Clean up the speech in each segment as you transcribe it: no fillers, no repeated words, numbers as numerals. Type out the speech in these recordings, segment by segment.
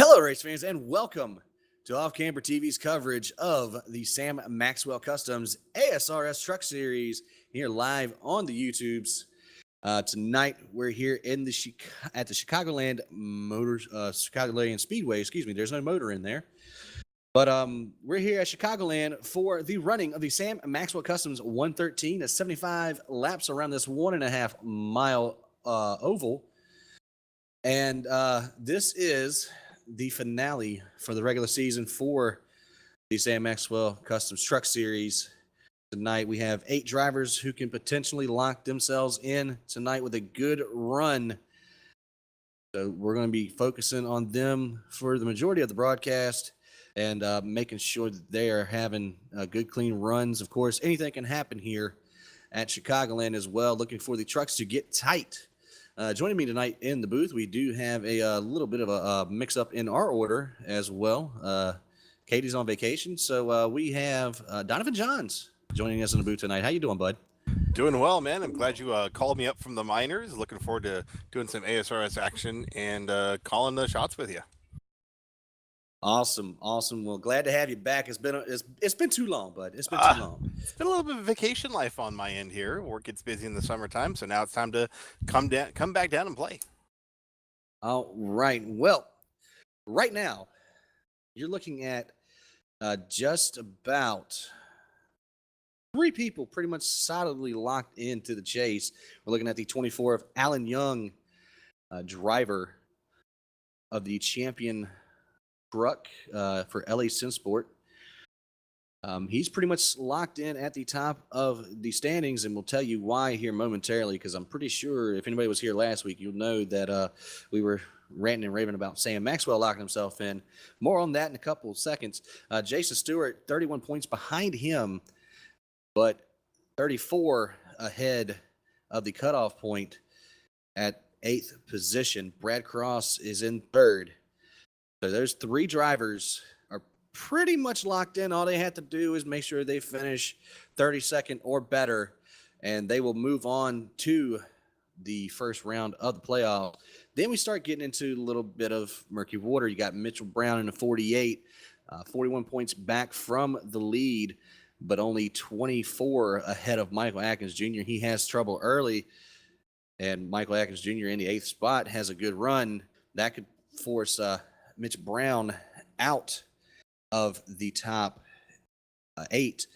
Hello, race fans, and welcome to Off Camper TV's coverage of the Sam Maxwell Customs ASRS Truck Series here live on the YouTubes. Tonight, we're here in the at the Chicagoland Chicagoland Speedway. Excuse me, there's no motor in there, but we're here at Chicagoland for the running of the Sam Maxwell Customs 113. That's 75 laps around this 1.5 mile oval, and this is the finale for the regular season for the Sam Maxwell Customs Truck Series. Tonight we have 8 drivers who can potentially lock themselves in tonight with a good run. So we're going to be focusing on them for the majority of the broadcast and making sure that they are having good, clean runs. Of course, anything can happen here at Chicagoland as well. Looking for the trucks to get tight. Joining me tonight in the booth, we do have a little bit of a mix-up in our order as well. Katie's on vacation, so we have Donovan Johns joining us in the booth tonight. How you doing, bud? Doing well, man. I'm glad you called me up from the minors. Looking forward to doing some ASRS action and calling the shots with you. Awesome. Well, glad to have you back. It's been too long, bud. It's been too long. It's been a little bit of vacation life on my end here. Work gets busy in the summertime, so now it's time to come back down and play. All right. Well, right now you're looking at just about 3 people pretty much solidly locked into the chase. We're looking at the 24 of Alan Young, driver of the champion truck for LA Simsport. He's pretty much locked in at the top of the standings, and we'll tell you why here momentarily, because I'm pretty sure if anybody was here last week, you'll know that we were ranting and raving about Sam Maxwell locking himself in. More on that in a couple of seconds. Jason Stewart, 31 points behind him, but 34 ahead of the cutoff point at 8th position. Brad Cross is in 3rd. So those 3 drivers are pretty much locked in. All they have to do is make sure they finish 32nd or better, and they will move on to the first round of the playoff. Then we start getting into a little bit of murky water. You got Mitchell Brown in the 48, 41 points back from the lead, but only 24 ahead of Michael Atkins Jr. He has trouble early, and Michael Atkins Jr. in the 8th spot has a good run. That could force Mitch Brown out of the top 8.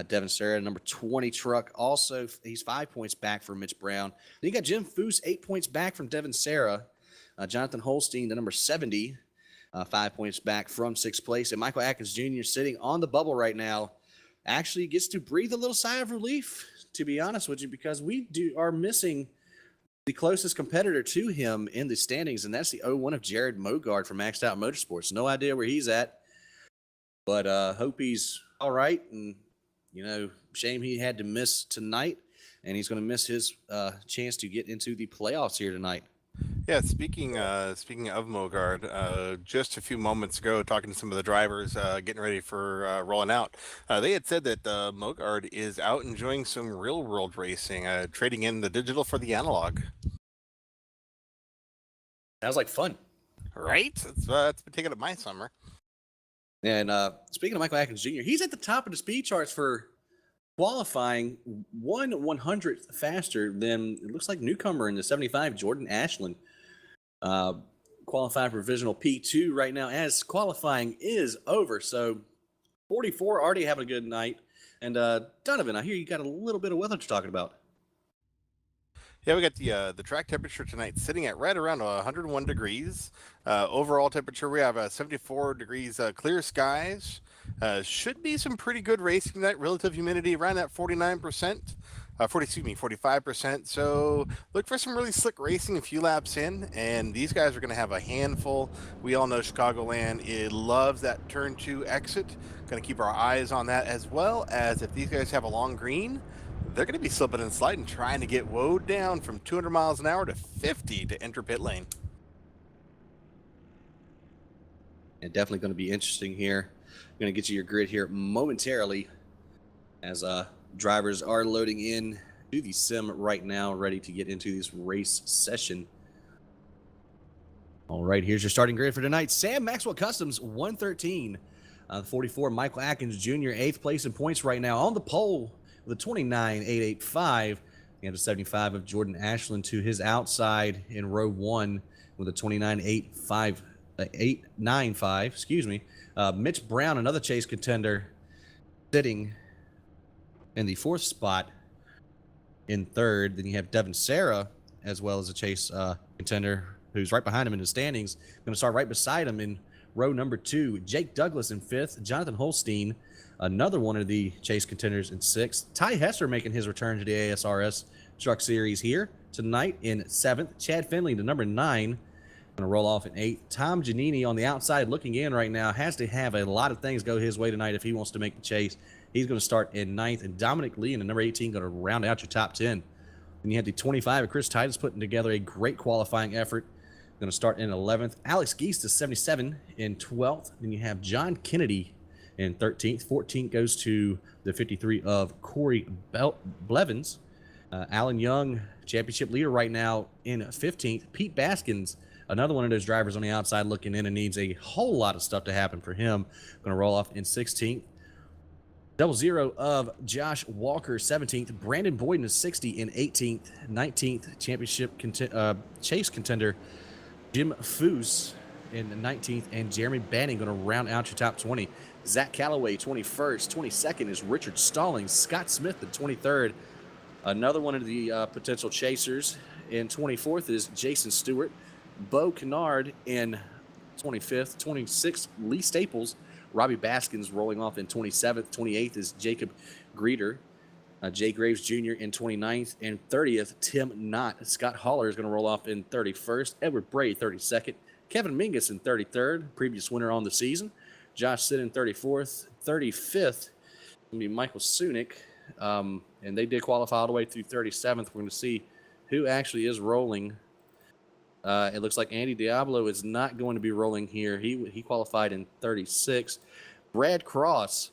Devin Serra, number 20 truck, also he's 5 points back from Mitch Brown. Then you got Jim Foose, 8 points back from Devin Serra. Jonathan Holstein, the number 70, 5 points back from 6th place. And Michael Atkins Jr. sitting on the bubble right now actually gets to breathe a little sigh of relief, to be honest with you, because we are missing the closest competitor to him in the standings, and that's the 01 of Jared Mogard from Maxed Out Motorsports. No idea where he's at, but hope he's all right. And, shame he had to miss tonight, and he's going to miss his chance to get into the playoffs here tonight. Yeah, speaking of Mogard, just a few moments ago, talking to some of the drivers getting ready for rolling out, they had said that Mogard is out enjoying some real-world racing, trading in the digital for the analog. Sounds like fun. Right? It's been taking up my summer. And speaking of Michael Atkins Jr., he's at the top of the speed charts for qualifying 1/100th faster than, it looks like, newcomer in the 75, Jordan Ashland. Qualified provisional P2 right now as qualifying is over. So 44 already having a good night. And Donovan, I hear you got a little bit of weather to talk about. Yeah, we got the track temperature tonight sitting at right around 101 degrees. Overall temperature, we have 74 degrees clear skies. Should be some pretty good racing tonight. Relative humidity around that 49%. 45%. So look for some really slick racing a few laps in, and these guys are going to have a handful. We all know Chicagoland, it loves that turn 2 exit. Going to keep our eyes on that, as well as if these guys have a long green, they're going to be slipping and sliding, trying to get woed down from 200 miles an hour to 50 to enter pit lane. And definitely going to be interesting here. I'm going to get you your grid here momentarily as drivers are loading in to the sim right now, ready to get into this race session. All right, here's your starting grid for tonight. Sam Maxwell Customs, 113. 44, Michael Atkins Jr., 8th place in points right now. On the pole with a 29.885. You have the 75 of Jordan Ashland to his outside in row 1 with a 29.895. Excuse me. Mitch Brown, another chase contender, sitting in the 4th spot in 3rd. Then you have Devin Sarah, as well as a chase contender, who's right behind him in the standings. Going to start right beside him in row number 2. Jake Douglas in 5th. Jonathan Holstein, another one of the chase contenders, in 6th. Ty Hesser making his return to the ASRS Truck Series here tonight in 7th. Chad Finley to number 9. Going to roll off in 8th. Tom Giannini on the outside looking in right now. Has to have a lot of things go his way tonight if he wants to make the chase. He's going to start in 9th. And Dominic Lee in the number 18 going to round out your top 10. Then you have the 25 of Chris Titus putting together a great qualifying effort. Going to start in 11th. Alex Geese to 77 in 12th. Then you have John Kennedy in 13th. 14th goes to the 53 of Corey Blevins. Alan Young, championship leader right now, in 15th. Pete Baskins, another one of those drivers on the outside looking in and needs a whole lot of stuff to happen for him. Going to roll off in 16th. 00 of Josh Walker, 17th. Brandon Boyden is 60 in 18th. 19th, championship chase contender Jim Foose in 19th. And Jeremy Banning going to round out your top 20. Zach Calloway, 21st. 22nd is Richard Stallings. Scott Smith, the 23rd. Another one of the potential chasers in 24th is Jason Stewart. Bo Kennard in 25th. 26th, Lee Staples. Robbie Baskins rolling off in 27th. 28th is Jacob Greeter. Jay Graves Jr. in 29th. And 30th, Tim Knott. Scott Haller is going to roll off in 31st. Edward Bray, 32nd. Kevin Mingus in 33rd, previous winner on the season. Josh Sitt in 34th. 35th will be Michael Sunick. And they did qualify all the way through 37th. We're going to see who actually is rolling. It looks like Andy Diablo is not going to be rolling here. He qualified in 36. Brad Cross,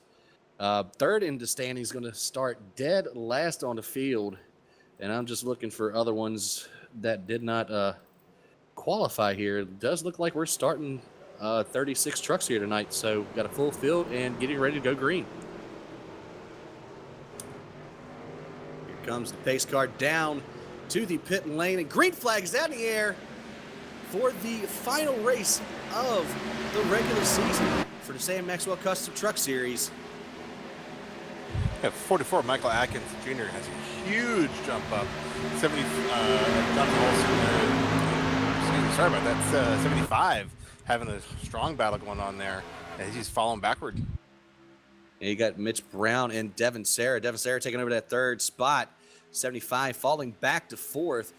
3rd in the standings, going to start dead last on the field. And I'm just looking for other ones that did not qualify here. It does look like we're starting 36 trucks here tonight. So got a full field and getting ready to go green. Here comes the pace car down to the pit lane, and green flags down in the air for the final race of the regular season for the Sam Maxwell Custom Truck Series. Yeah, 44, Michael Atkins Jr. has a huge jump up. 70, Jonathan Olson, sorry about that, 75, having a strong battle going on there as he's falling backward. And you got Mitch Brown and Devin Sarah. Devin Sarah taking over that 3rd spot. 75 falling back to 4th.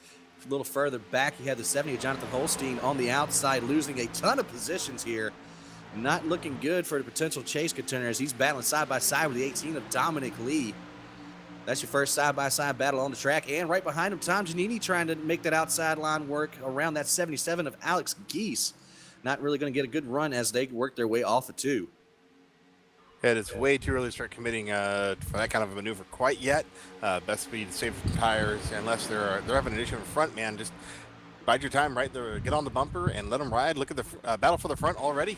A little further back, you had the 70 of Jonathan Holstein on the outside, losing a ton of positions here. Not looking good for the potential chase contender as he's battling side by side with the 18 of Dominic Lee. That's your first side-by-side battle on the track. And right behind him, Tom Giannini trying to make that outside line work around that 77 of Alex Geese. Not really going to get a good run as they work their way off of 2. It is way too early to start committing for that kind of a maneuver quite yet. Best be to save the tires unless they're having an issue in front, man. Just bide your time right there. Get on the bumper and let them ride. Look at the battle for the front already.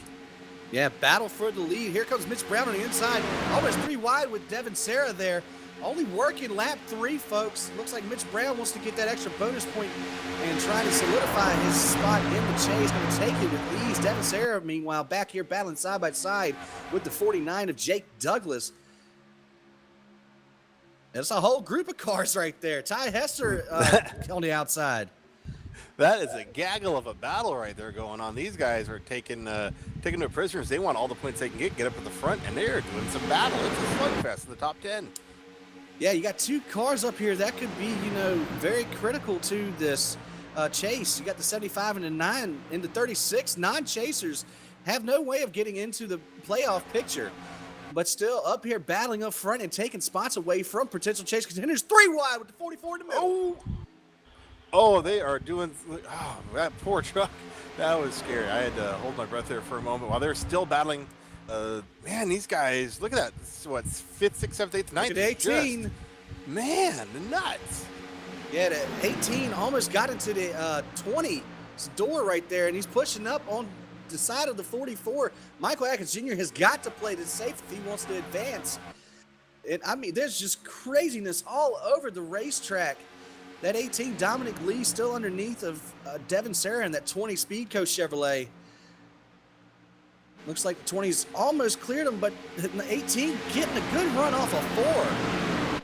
Yeah, battle for the lead. Here comes Mitch Brown on the inside. Almost 3 wide with Devin Sarah there. Only working lap 3, folks. Looks like Mitch Brown wants to get that extra bonus point and try to solidify his spot in the chase. Going to take it with ease. Devin Sarah, meanwhile, back here battling side by side with the 49 of Jake Douglas. That's a whole group of cars right there. Ty Hesser on the outside. That is a gaggle of a battle right there going on. These guys are taking no prisoners. They want all the points they can get up at the front, and they're doing some battle. It's a slugfest in the top 10. Yeah, you got 2 cars up here that could be, very critical to this chase. You got the 75 and the 9 in the 36. Non-chasers have no way of getting into the playoff picture, but still up here battling up front and taking spots away from potential chase contenders. 3 wide with the 44 in the middle. Oh, they are doing. Oh, that poor truck. That was scary. I had to hold my breath there for a moment while they're still battling. Man, these guys, look at that. What, 5th, 6th, 7th, 8th, 9th? Look at 18. Just, man, nuts. Yeah, the 18 almost got into the 20 door right there, and he's pushing up on the side of the 44. Michael Atkins Jr. has got to play this safe if he wants to advance. And I mean, there's just craziness all over the racetrack. That 18 Dominic Lee still underneath of Devin Serra in that 20 Speedco Chevrolet. Looks like the 20's almost cleared him, but the 18 getting a good run off of 4.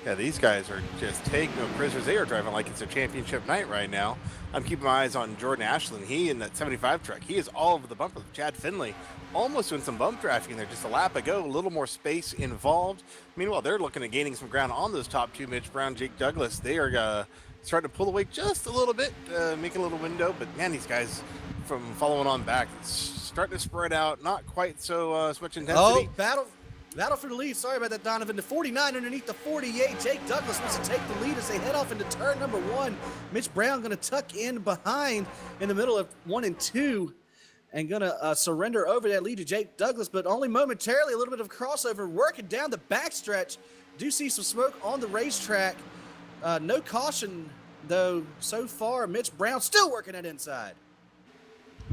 Yeah, these guys are just taking no prisoners. They are driving like it's a championship night right now. I'm keeping my eyes on Jordan Ashland. He in that 75 truck. He is all over the bumper. Chad Finley almost doing some bump drafting there. Just a lap ago, a little more space involved. Meanwhile, they're looking at gaining some ground on those top two, Mitch Brown, Jake Douglas. They are starting to pull away just a little bit, making a little window. But man, these guys from following on back, it's starting to spread out. Not quite so much intensity. Oh, battle for the lead. Sorry about that, Donovan. The 49 underneath the 48. Jake Douglas wants to take the lead as they head off into turn number 1. Mitch Brown going to tuck in behind in the middle of 1 and 2 and going to surrender over that lead to Jake Douglas, but only momentarily. A little bit of crossover working down the backstretch. Do see some smoke on the racetrack. No caution, though, so far. Mitch Brown still working that inside.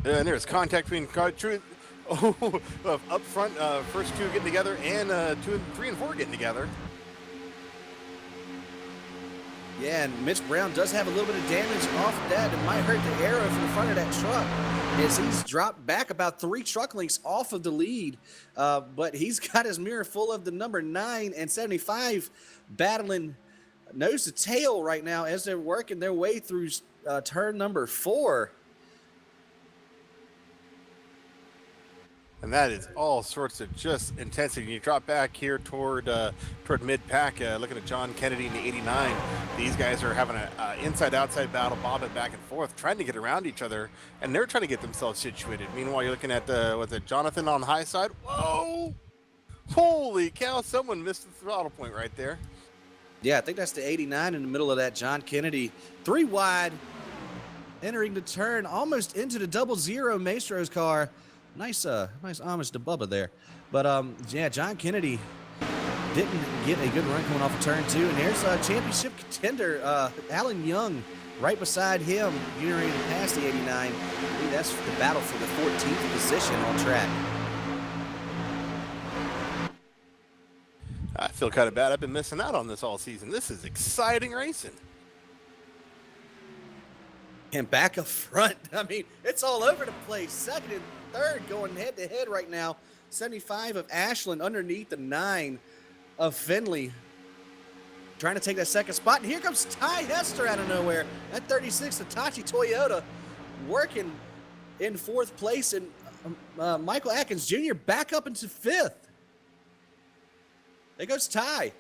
And there's contact between up front, first two getting together, and 2 and 3 and 4 getting together. Yeah, and Mitch Brown does have a little bit of damage off of that. It might hurt the arrow from the front of that truck as he's dropped back about 3 truck lengths off of the lead. But he's got his mirror full of the number 9 and 75 battling nose to tail right now as they're working their way through turn number 4. And that is all sorts of just intensity. You drop back here toward mid-pack, looking at John Kennedy in the 89. These guys are having an inside-outside battle, bobbing back and forth, trying to get around each other, and they're trying to get themselves situated. Meanwhile, you're looking at Jonathan on the high side. Whoa! Holy cow, someone missed the throttle point right there. Yeah, I think that's the 89 in the middle of that. John Kennedy, 3 wide, entering the turn, almost into the 00 Maestro's car. Nice homage to Bubba there. But, yeah, John Kennedy didn't get a good run coming off of turn 2. And there's a championship contender, Alan Young, right beside him, getting ready to pass the 89. I think that's the battle for the 14th position on track. I feel kind of bad. I've been missing out on this all season. This is exciting racing. And back up front, I mean, it's all over the place. Second and third going head-to-head right now. 75 of Ashland underneath the 9 of Finley. Trying to take that second spot. And here comes Ty Hester out of nowhere. That 36 Hitachi Toyota working in 4th place. And Michael Atkins Jr. back up into 5th. There goes Ty.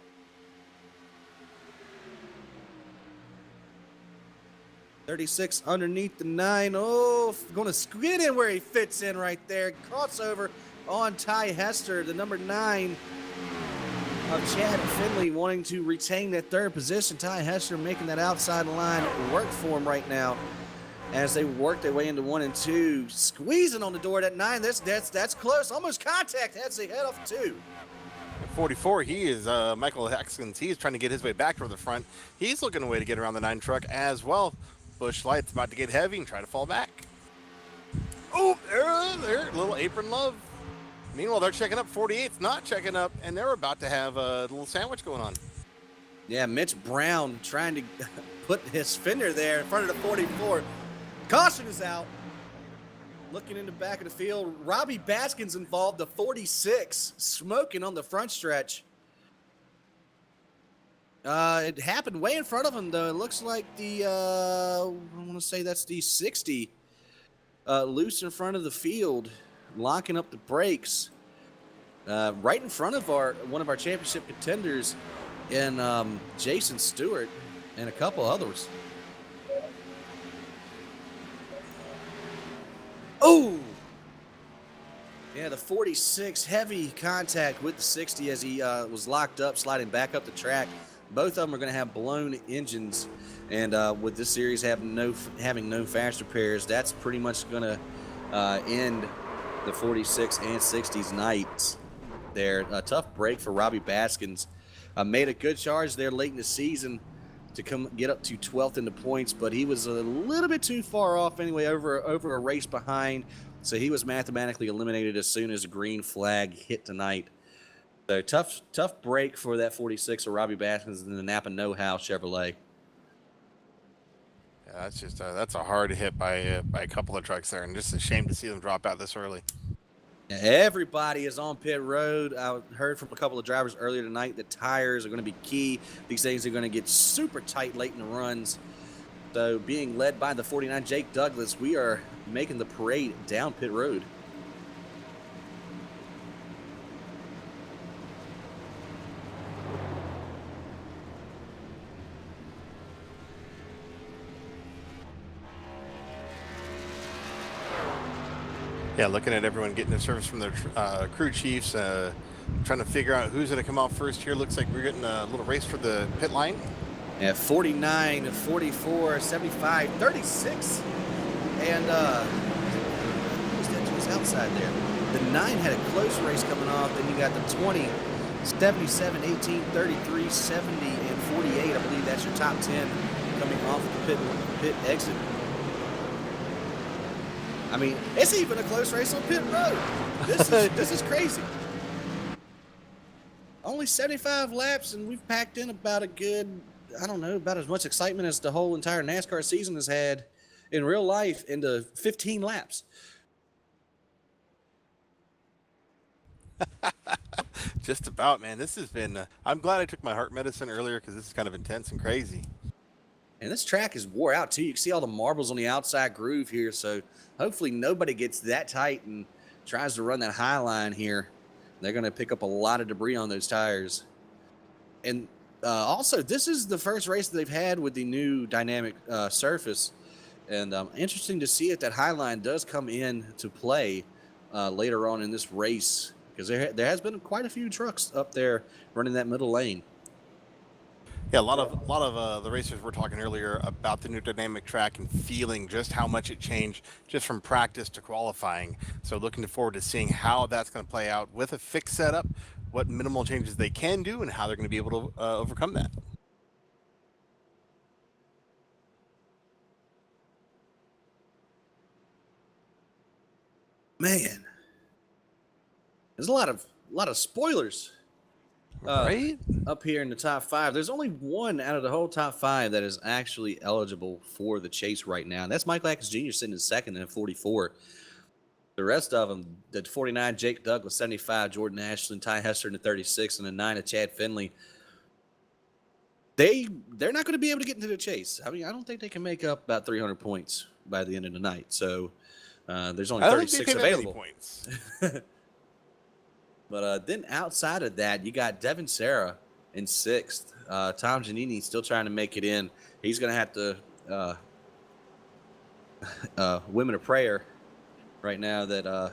.36 underneath the 9. Oh, going to squid in where he fits in right there. Crossover on Ty Hester, the number 9 of Chad Finley, wanting to retain that 3rd position. Ty Hester making that outside line work for him right now as they work their way into 1 and 2. Squeezing on the door at 9. That's close. Almost contact as they head off 2. 44, he is Michael Atkins. He is trying to get his way back toward the front. He's looking a way to get around the 9 truck as well. Bush Light's about to get heavy and try to fall back. Oh, there, little apron love. Meanwhile, they're checking up. 48's not checking up, and they're about to have a little sandwich going on. Yeah, Mitch Brown trying to put his fender there in front of the 44. Caution is out. Looking in the back of the field, Robbie Baskins involved, the 46, smoking on the front stretch. It happened way in front of him, though. It looks like the, I want to say that's the 60, loose in front of the field, locking up the brakes. Right in front of one of our championship contenders in Jason Stewart and a couple others. Oh! Yeah, the 46, heavy contact with the 60 as he was locked up, sliding back up the track. Both of them are going to have blown engines, and with this series having no fast repairs, that's pretty much going to end the 46 and 60's nights there. A tough break for Robbie Baskins. Made a good charge there late in the season to get up to 12th in the points, but he was a little bit too far off anyway, over a race behind. So he was mathematically eliminated as soon as the green flag hit tonight. So tough break for that 46 of Robbie Baskins in the Napa Know-How Chevrolet. Yeah, that's a hard hit by a couple of trucks there, and just a shame to see them drop out this early. Everybody is on pit road. I heard from a couple of drivers earlier tonight that tires are going to be key. These things are going to get super tight late in the runs. So being led by the 49 Jake Douglas, we are making the parade down pit road. Yeah, looking at everyone getting the service from their crew chiefs, trying to figure out who's going to come out first here. Looks like we're getting a little race for the pit line. Yeah, 49, 44, 75, 36. And who's outside there? The 9 had a close race coming off. Then you got the 20, 77, 18, 33, 70, and 48. I believe that's your top 10 coming off the pit exit. I mean, it's even a close race on pit road. This is crazy. Only 75 laps, and we've packed in about a good, I don't know, about as much excitement as the whole entire NASCAR season has had in real life into 15 laps. Just about, man. This has been, I'm glad I took my heart medicine earlier because this is kind of intense and crazy. And this track is wore out, too. You can see all the marbles on the outside groove here, so hopefully nobody gets that tight and tries to run that high line here. They're going to pick up a lot of debris on those tires. And also, this is the first race that they've had with the new dynamic surface. And interesting to see if that high line does come in to play later on in this race, because there has been quite a few trucks up there running that middle lane. Yeah, a lot of the racers were talking earlier about the new dynamic track and feeling just how much it changed just from practice to qualifying. So looking forward to seeing how that's going to play out with a fixed setup, what minimal changes they can do, and how they're going to be able to overcome that. Man, there's a lot of spoilers. Right? Up here in the top 5. There's only one out of the whole top 5 that is actually eligible for the chase right now. And that's Michael Atkins Jr. sitting in second at 44. The rest of them, the 49, Jake Douglas, 75, Jordan Ashland, Ty Hester in the 36, and the 9 of Chad Finley. They're not going to be able to get into the chase. I mean, I don't think they can make up about 300 points by the end of the night. So there's only 36 available. Points. But then outside of that, you got Devin Serra in 6th. Tom Giannini still trying to make it in. He's going to have to women of prayer right now that a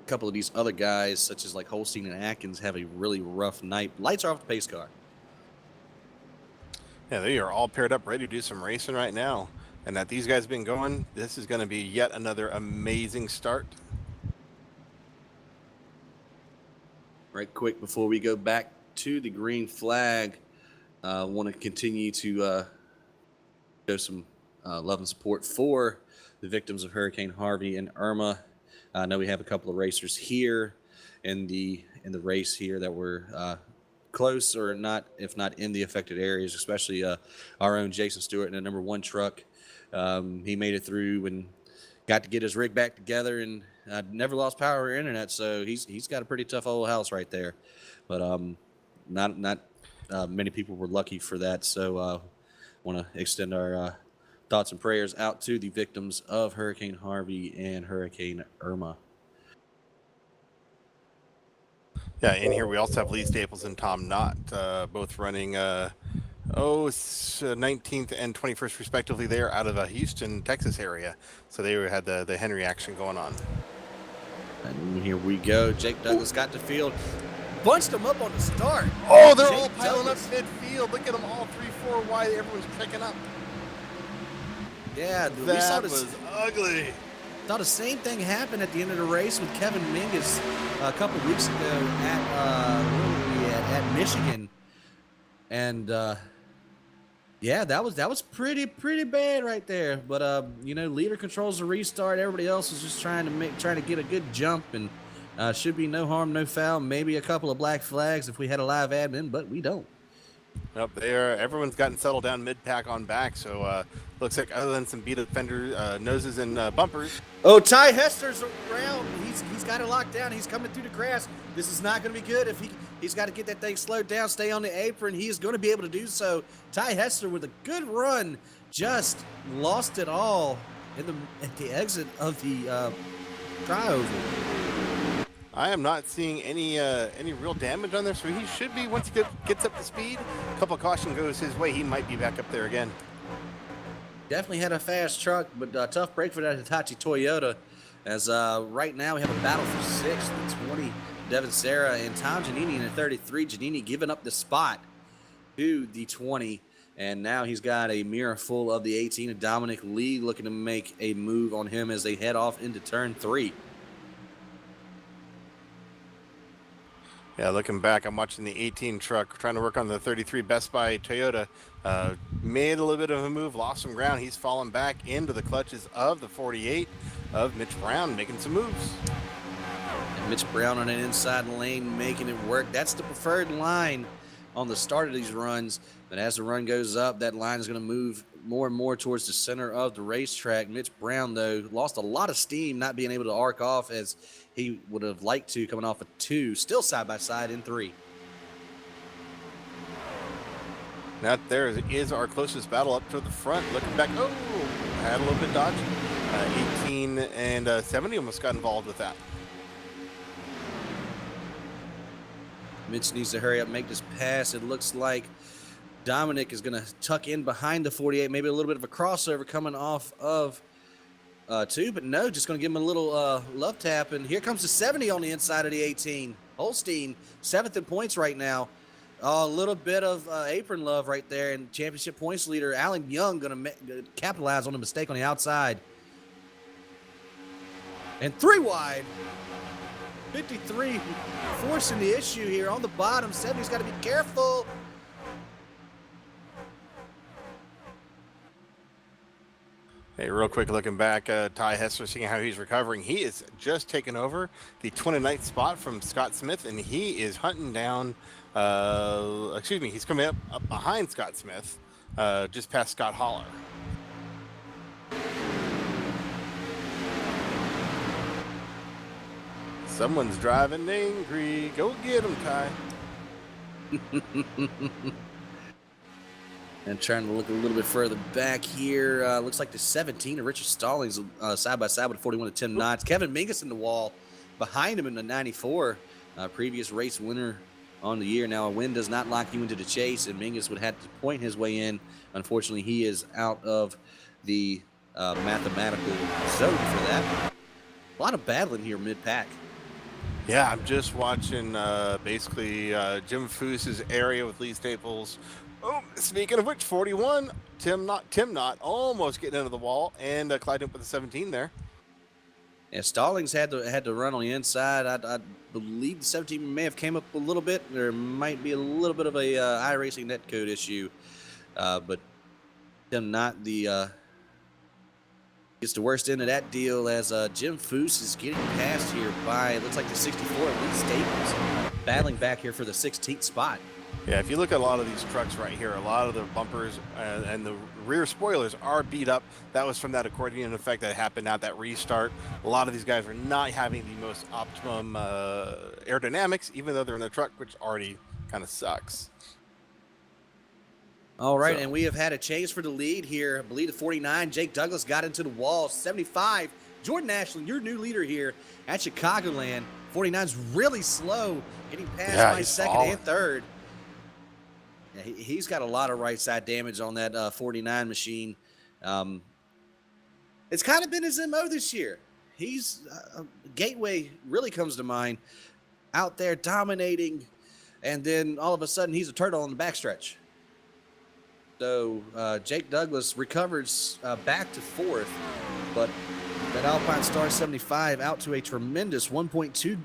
couple of these other guys, such as like Holstein and Atkins, have a really rough night. Lights are off the pace car. Yeah, they are all paired up, ready to do some racing right now. And that these guys have been going, this is going to be yet another amazing start. Right quick before we go back to the green flag, I want to continue to show some love and support for the victims of Hurricane Harvey and Irma. I know we have a couple of racers here in the race here that were close or not, if not in the affected areas, especially our own Jason Stewart in the number 1 truck. He made it through and got to get his rig back together and never lost power or internet, so he's got a pretty tough old house right there. But not many people were lucky for that. So want to extend our thoughts and prayers out to the victims of Hurricane Harvey and Hurricane Irma. Yeah, in here we also have Lee Staples and Tom Knott, both running 19th and 21st respectively. They are out of the Houston, Texas area, so they had the Henry action going on. And here we go. Jake Douglas got the field. Bunched them up on the start. Oh, they're Jake all piling Douglas. up midfield. Look at them all 3-4 wide. Everyone's picking up. Yeah, we That was ugly. Saw the same thing happen at the end of the race with Kevin Mingus a couple weeks ago at where were we at Michigan, and Yeah, that was pretty bad right there. But leader controls the restart. Everybody else is just trying to get a good jump, and should be no harm, no foul. Maybe a couple of black flags if we had a live admin, but we don't. Nope, everyone's gotten settled down mid-pack on back, so looks like other than some beat-up fender noses and bumpers. Oh, Ty Hester's around. He's got it locked down. He's coming through the grass. This is not going to be good. If he's got to get that thing slowed down, stay on the apron. He is going to be able to do so. Ty Hester with a good run, just lost it all at the exit of the tri-oval. I am not seeing any real damage on there, so he should be, once he gets up to speed, a couple of caution goes his way, he might be back up there again. Definitely had a fast truck, but tough break for that Hitachi Toyota. As right now we have a battle for 6th, the 20, Devin Serra and Tom Giannini in the 33. Giannini giving up the spot to the 20, and now he's got a mirror full of the 18. And Dominic Lee looking to make a move on him as they head off into turn 3. Yeah, looking back, I'm watching the 18 truck, trying to work on the 33 Best Buy Toyota. Made a little bit of a move, lost some ground. He's fallen back into the clutches of the 48 of Mitch Brown, making some moves. And Mitch Brown on an inside lane, making it work. That's the preferred line on the start of these runs. But as the run goes up, that line is going to move more and more towards the center of the racetrack. Mitch Brown, though, lost a lot of steam not being able to arc off as he would have liked to, coming off a 2, still side by side in 3. That there is our closest battle up to the front. Looking back, oh, had a little bit dodgy. 18 and 70 almost got involved with that. Mitch needs to hurry up, make this pass. It looks like Dominic is going to tuck in behind the 48, maybe a little bit of a crossover coming off of 2, but no, just going to give him a little love tap. And here comes the 70 on the inside of the 18. Holstein, 7th in points right now. A little bit of apron love right there. And championship points leader Alan Young going to capitalize on the mistake on the outside. And 3 wide. 53 forcing the issue here on the bottom. 70's got to be careful. Hey, real quick, looking back, Ty Hester, seeing how he's recovering. He is just taken over the 29th spot from Scott Smith, and he is hunting down, he's coming up behind Scott Smith, just past Scott Holler. Someone's driving angry. Go get him, Ty. And trying to look a little bit further back here. Looks like the 17 of Richard Stallings side by side with 41 to Tim Knotts. Kevin Mingus in the wall behind him in the 94. Previous race winner on the year. Now, a win does not lock you into the chase, and Mingus would have to point his way in. Unfortunately, he is out of the mathematical zone for that. A lot of battling here mid-pack. Yeah, I'm just watching basically Jim Foos's area with Lee Staples. Oh, speaking of which, 41, Tim Knott almost getting into the wall, and Clyde up with the 17 there. Yeah, Stallings had to run on the inside. I believe the 17 may have came up a little bit. There might be a little bit of a iRacing netcode issue, but Tim Knott gets the worst end of that deal as Jim Foose is getting passed here by, it looks like the 64 Lee Staples, battling back here for the 16th spot. Yeah, if you look at a lot of these trucks right here, a lot of the bumpers and the rear spoilers are beat up. That was from that accordion effect that happened at that restart. A lot of these guys are not having the most optimum aerodynamics, even though they're in the truck, which already kind of sucks. All right, and we have had a change for the lead here. I believe the 49, Jake Douglas got into the wall. 75, Jordan Ashland, your new leader here at Chicagoland. 49's really slow, getting past by second and third. Yeah, he's got a lot of right side damage on that 49 machine. It's kind of been his MO this year. He's Gateway really comes to mind, out there dominating, and then all of a sudden he's a turtle on the backstretch. So Jake Douglas recovers back to 4th, but that Alpine Star 75 out to a tremendous 1.2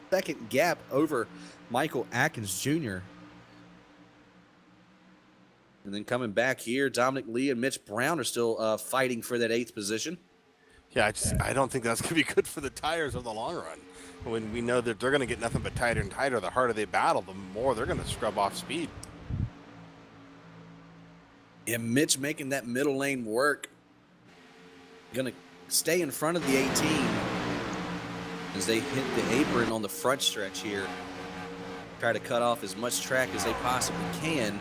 second gap over Michael Atkins Jr. And then coming back here, Dominic Lee and Mitch Brown are still fighting for that 8th position. Yeah, I don't think that's going to be good for the tires in the long run. When we know that they're going to get nothing but tighter and tighter, the harder they battle, the more they're going to scrub off speed. And Mitch making that middle lane work. Going to stay in front of the 18 as they hit the apron on the front stretch here. Try to cut off as much track as they possibly can.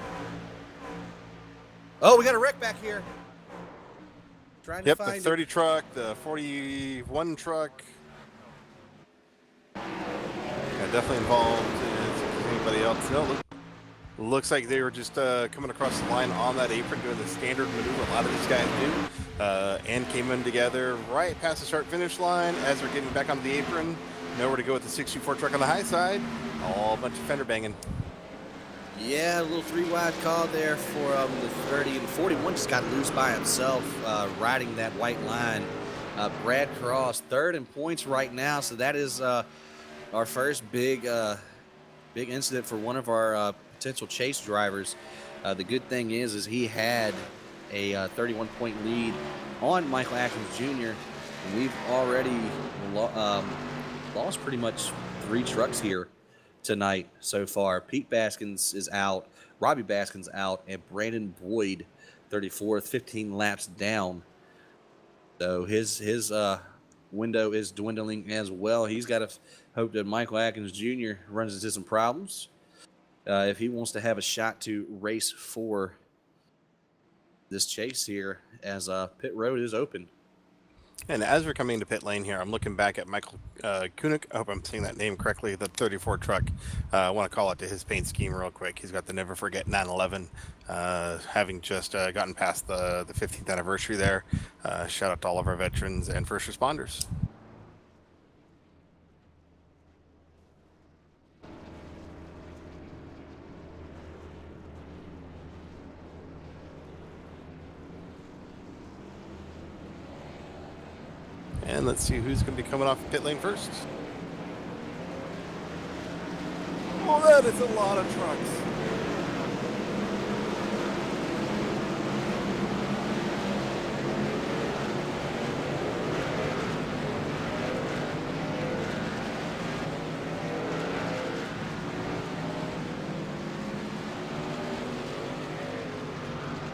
Oh, we got a wreck back here. Trying to find the 30 truck, the 41 truck. Yeah, definitely involved. Is anybody else? No, looks like they were just coming across the line on that apron doing the standard maneuver a lot of these guys do. And came in together right past the start-finish line as they're getting back onto the apron. Nowhere to go with the 64 truck on the high side. All a bunch of fender banging. Yeah, a little 3-wide call there for the 30, and 41 just got loose by himself, riding that white line. Brad Cross, 3rd in points right now, so that is our first big incident for one of our potential chase drivers. The good thing is he had a 31-point lead on Michael Atkins Jr., and we've already lost pretty much 3 trucks here tonight so far. Pete Baskins is out, Robbie Baskins out, and Brandon Boyd, 34th, 15 laps down. So his window is dwindling as well. He's got to hope that Michael Atkins Jr. runs into some problems if he wants to have a shot to race for this chase here, as pit road is open. And as we're coming to pit lane here, I'm looking back at Michael Kunik. I hope I'm saying that name correctly. The 34 truck. I want to call it to his paint scheme real quick. He's got the Never Forget 911, having just gotten past the 15th anniversary there. Shout out to all of our veterans and first responders. And let's see who's going to be coming off pit lane first. Oh, that is a lot of trucks.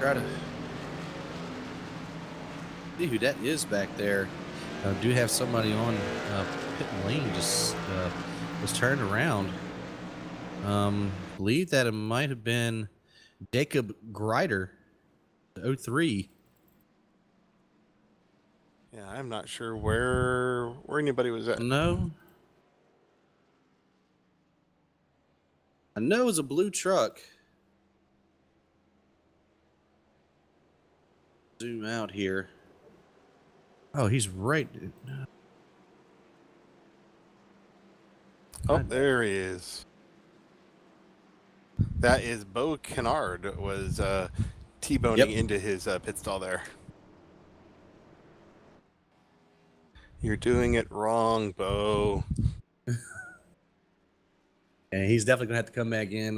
Try to see who that is back there. Do have somebody on pit lane just was turned around. Believe that it might have been Jacob Greider, 03. Yeah, I'm not sure where anybody was at. No. I know it was a blue truck. Zoom out here. Oh, he's right. Oh, there he is. That is Bo Kennard was T-boning into his pit stall there. You're doing it wrong, Bo. And he's definitely going to have to come back in.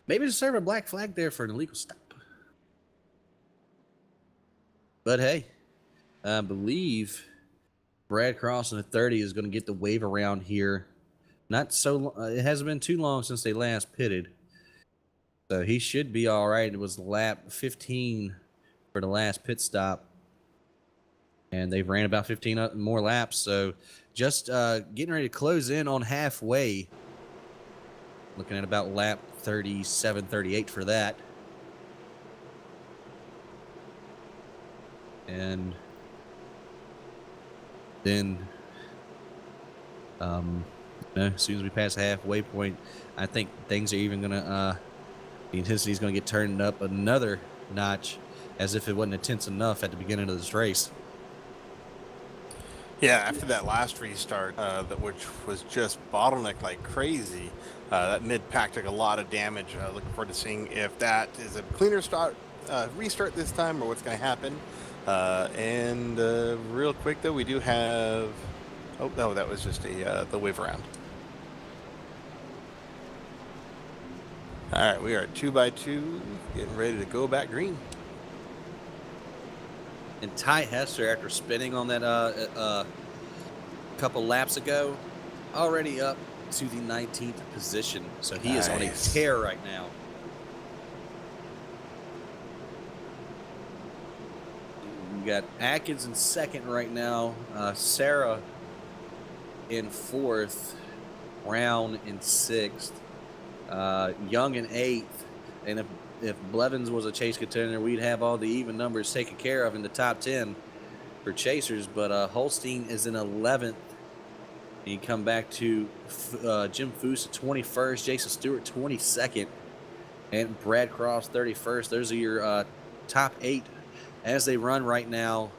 Maybe to serve a black flag there for an illegal stop. But hey, I believe Brad Cross in the 30 is going to get the wave around here. Not so. It hasn't been too long since they last pitted, so he should be all right. It was lap 15 for the last pit stop, and they've ran about 15 more laps. So just getting ready to close in on halfway. Looking at about lap 37, 38 for that, and then as soon as we pass the halfway point, I think things are even gonna the intensity is gonna get turned up another notch, as if it wasn't intense enough at the beginning of this race. Yeah, after that last restart, which was just bottleneck like crazy, that mid pack took a lot of damage. Looking forward to seeing if that is a cleaner restart this time, or what's going to happen. And real quick though, we do have. Oh no, that was just the wave around. All right, we are 2 by 2, getting ready to go back green. And Ty Hester, after spinning on that couple laps ago, already up to the 19th position. So he is on a tear right now. We got Atkins in second right now. Sarah in fourth. Brown in sixth. Young in eighth. And if Blevins was a chase contender, we'd have all the even numbers taken care of in the top 10 for chasers. But Holstein is in 11th. And you come back to Jim Foose at 21st, Jason Stewart 22nd, and Brad Cross 31st. Those are your top 8 as they run right now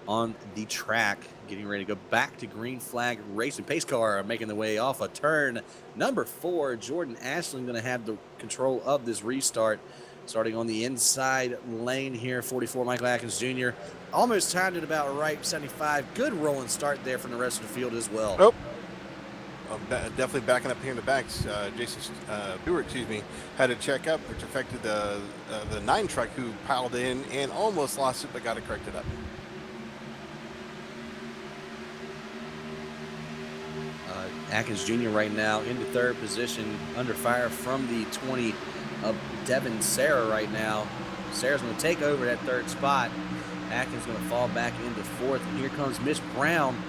on the track, getting ready to go back to green flag racing. Pace car making the way off a turn number 4. Jordan Ashland going to have the control of this restart, starting on the inside lane here. 44 Michael Atkins Jr. almost timed it about right, 75. Good rolling start there from the rest of the field as well. Oh, definitely backing up here in the backs. Jason Stewart, had to check up, which affected the 9 truck who piled in and almost lost it, but got it corrected up. Atkins Jr. right now into third position, under fire from the 20 of Devin Sarah right now. Sarah's going to take over that third spot. Atkins going to fall back into fourth. And here comes Mitch Brown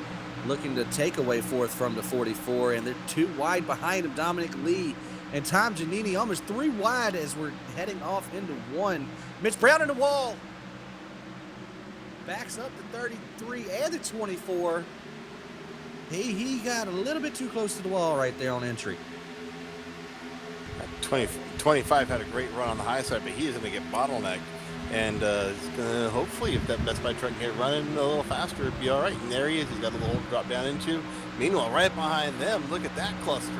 looking to take away fourth from the 44. And they're 2 wide behind him, Dominic Lee and Tom Giannini, almost 3 wide as we're heading off into 1. Mitch Brown in the wall. Backs up the 33 and the 24. He got a little bit too close to the wall right there on entry. 25 had a great run on the high side, but he is going to get bottlenecked. And hopefully, if that Best Buy truck can get running a little faster, it'd be all right. And there he is. He's got a little drop down into. Meanwhile, right behind them, look at that cluster.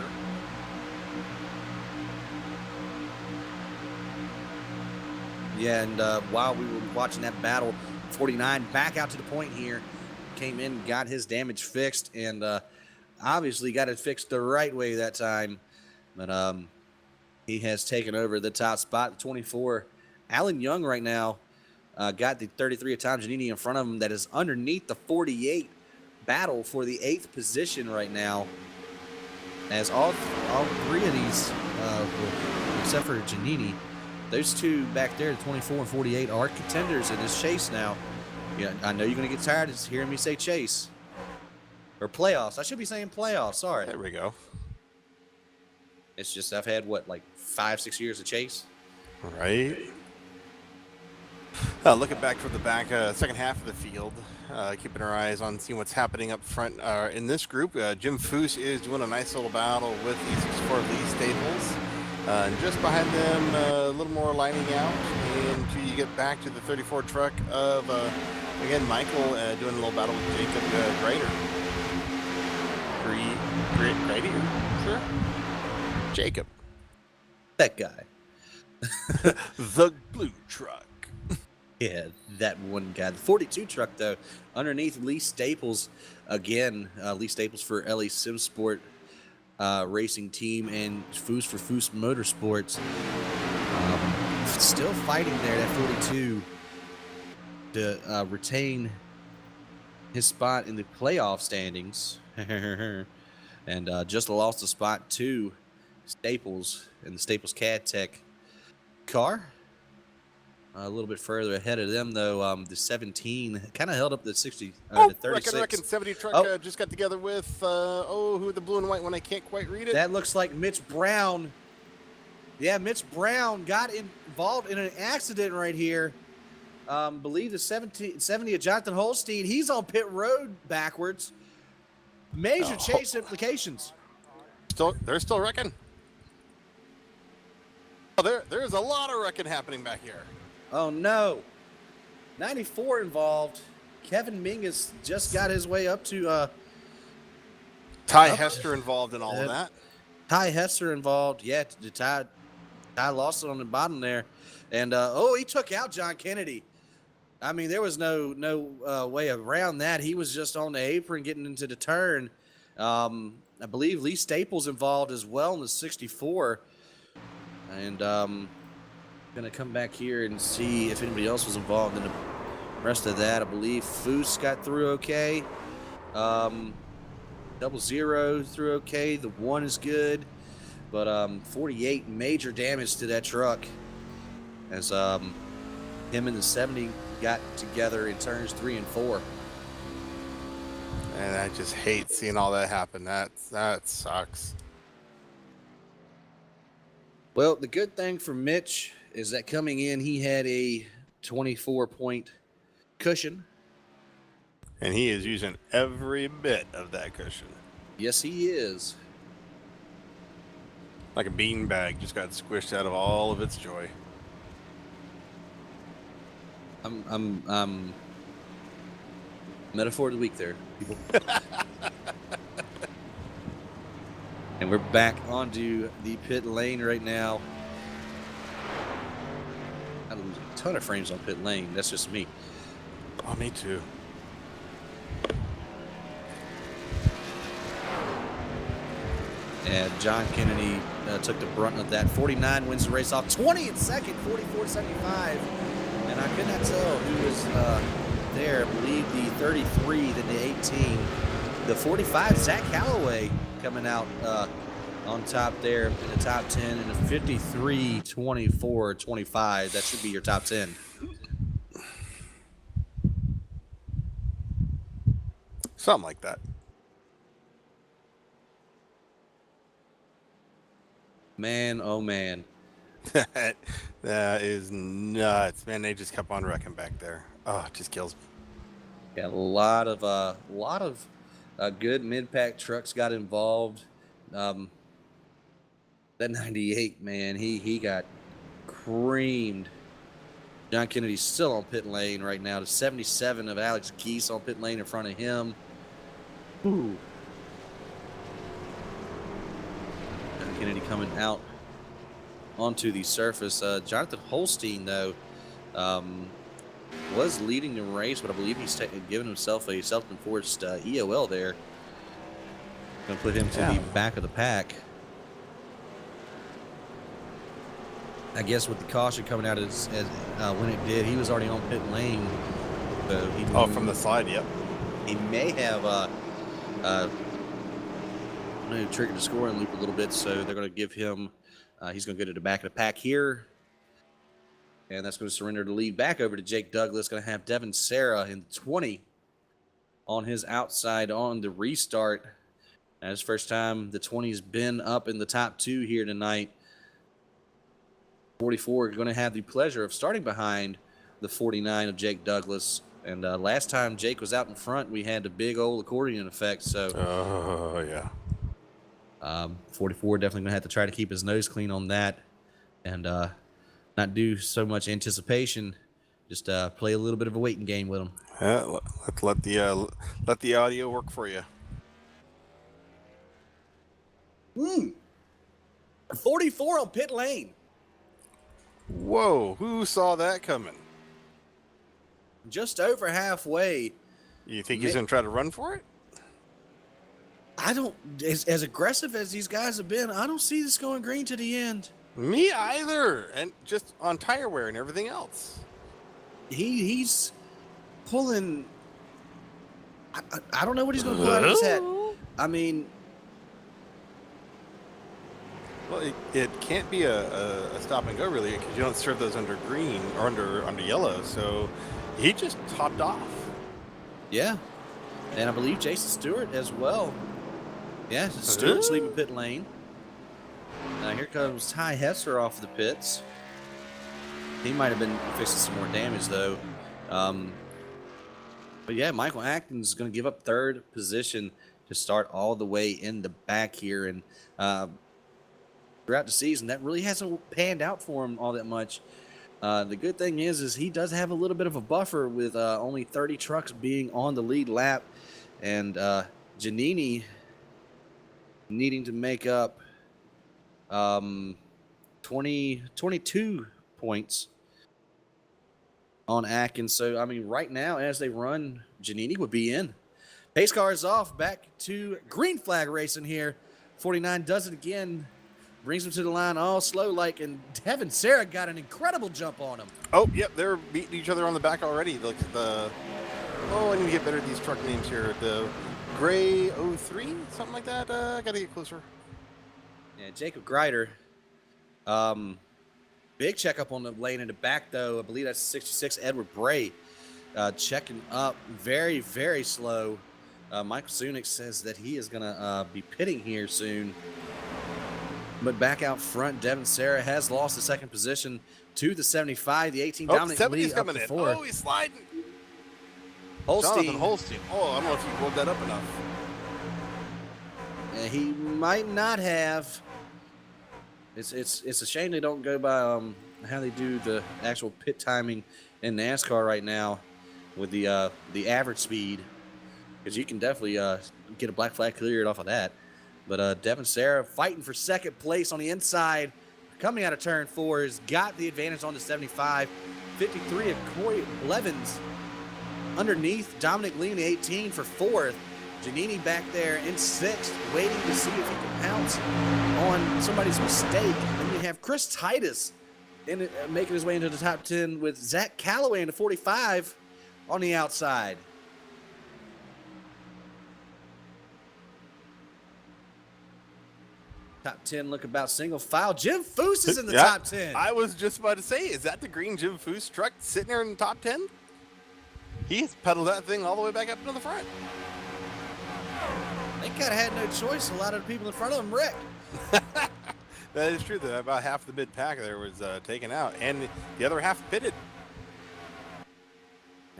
Yeah, and while we were watching that battle, 49 back out to the point here. Came in, got his damage fixed, and obviously got it fixed the right way that time. But he has taken over the top spot. 24, Alan Young right now got the 33 of Tom Giannini in front of him. That is underneath the 48 battle for the 8th position right now. As all 3 of these, except for Giannini, those 2 back there, the 24 and 48, are contenders in this chase now. Yeah, I know you're going to get tired of hearing me say chase. Or playoffs. I should be saying playoffs. Sorry. There we go. It's just I've had, like 5-6 years of chase? Right. Looking back toward the back, second half of the field. Keeping our eyes on seeing what's happening up front in this group. Jim Foose is doing a nice little battle with the 64 Lee Staples. And just behind them, a little more lining out. And until you get back to the 34 truck of... again, Michael doing a little battle with Jacob Grader. Grader? Sure. Jacob. That guy. The blue truck. Yeah, that one guy. The 42 truck, though, underneath Lee Staples. Again, Lee Staples for LA Simsport racing team and Foose for Foose Motorsports. Still fighting there, that 42. To retain his spot in the playoff standings. And just lost a spot to Staples in the Staples Cad Tech car. A little bit further ahead of them, though, the 17 kind of held up the 60, the 36. Reckon 70 truck just got together with, who the blue and white one? I can't quite read it. That looks like Mitch Brown. Yeah, Mitch Brown got involved in an accident right here. Believe the 70 of Jonathan Holstein. He's on pit road backwards. Major chase implications. They're still wrecking. Oh, there's a lot of wrecking happening back here. Oh, no. 94 involved. Kevin Mingus just got his way up to... Ty Hester involved in all of that. Ty Hester involved. Yeah, Ty lost it on the bottom there. And, he took out John Kennedy. I mean, there was no way around that. He was just on the apron getting into the turn. I believe Lee Staples involved as well in the 64. And gonna come back here and see if anybody else was involved in the rest of that. I believe Foose got through okay. 00 through okay. The 1 is good, but 48 major damage to that truck as him and the 70 got together in turns 3 and 4. And I just hate seeing all that happen. That sucks. Well, the good thing for Mitch is that coming in, he had a 24-point cushion. And he is using every bit of that cushion. Yes, he is. Like a beanbag just got squished out of all of its joy. I'm metaphor of the week there, people. And we're back onto the pit lane right now. I lose a ton of frames on pit lane. That's just me. Oh, me too. And John Kennedy took the brunt of that. 49 wins the race off. 20 in second, 44.75. And I could not tell who was there. I believe the 33, then the 18. The 45, Zach Calloway coming out on top there in the top 10. And the 53, 24, 25. That should be your top 10. Something like that. Man, oh man. That is nuts, man. They just kept on wrecking back there. Oh, it just kills me. Yeah, a lot of good mid-pack trucks got involved. That 98, man, he got creamed. John Kennedy's still on pit lane right now. The 77 of Alex Geese on pit lane in front of him. Ooh. John Kennedy coming out onto the surface. Jonathan Holstein, though, was leading the race, but I believe he's given himself a self-enforced EOL there. Going to put him to the back of the pack. I guess with the caution coming out as when it did, he was already on pit lane. So he from the slide, yep. He may have triggered the scoring loop a little bit, so they're going to give him. He's going to go to the back of the pack here. And that's going to surrender the lead back over to Jake Douglas. Going to have Devin Serra in 20 on his outside on the restart. And his first time the 20's been up in the top 2 here tonight. 44 going to have the pleasure of starting behind the 49 of Jake Douglas. And last time Jake was out in front, we had the big old accordion effect. So, oh, yeah. 44 definitely going to have to try to keep his nose clean on that. And not do so much anticipation. Just play a little bit of a waiting game with him. Let the audio work for you. 44 on pit lane. Whoa, who saw that coming? Just over halfway. You think he's going to try to run for it? I don't, as aggressive as these guys have been, I don't see this going green to the end. Me either. And just on tire wear and everything else. He's pulling. I don't know what he's going to pull out of his hat. I mean, well, it can't be a stop and go really, because you don't serve those under green or under yellow. So he just topped off. Yeah, and I believe Jason Stewart as well. Yeah, Stewart's leaving pit lane. Now here comes Ty Hesser off the pits. He might have been fixing some more damage though. But yeah, Michael Atkins is going to give up third position to start all the way in the back here. And throughout the season, that really hasn't panned out for him all that much. The good thing is he does have a little bit of a buffer with only 30 trucks being on the lead lap. And Giannini needing to make up 22 points on Atkins. So, I mean, right now, as they run, Giannini would be in. Pace car is off. Back to green flag racing here. 49 does it again. brings him to the line all slow like, and Devin Sarah got an incredible jump on him. Oh, yep, they're beating each other on the back already. Look at the, I need to get better at these truck names here. The Gray 03, something like that. Gotta get closer. Yeah, Jacob Greider. Big checkup on the lane in the back, though. I believe that's 66 Edward Bray. Checking up very, very slow. Michael Sunick says that he is going to be pitting here soon. But back out front, Devin Sarah has lost the second position to the 75. The 18 Dominic Lee up to 4. Oh, he's sliding. Holstein. Holstein. Oh, I don't know if he rolled that up enough. Yeah, he might not have. It's a shame they don't go by how they do the actual pit timing in NASCAR right now with the average speed, because you can definitely get a black flag cleared off of that. But Devin Sarah fighting for second place on the inside, coming out of turn 4, has got the advantage on the 75. 53 of Corey Blevins underneath Dominic Lee in the 18 for 4th. Giannini back there in 6th, waiting to see if he can pounce on somebody's mistake. And you have Chris Titus making his way into the top 10 with Zach Calloway in the 45 on the outside. Top 10 look about single file. Jim Foose is in the top 10. I was just about to say, is that the green Jim Foose truck sitting there in the top 10? He's pedaled that thing all the way back up into the front. They kind of had no choice. A lot of the people in front of them wrecked. That is true. That about half the mid pack there was taken out, and the other half pitted.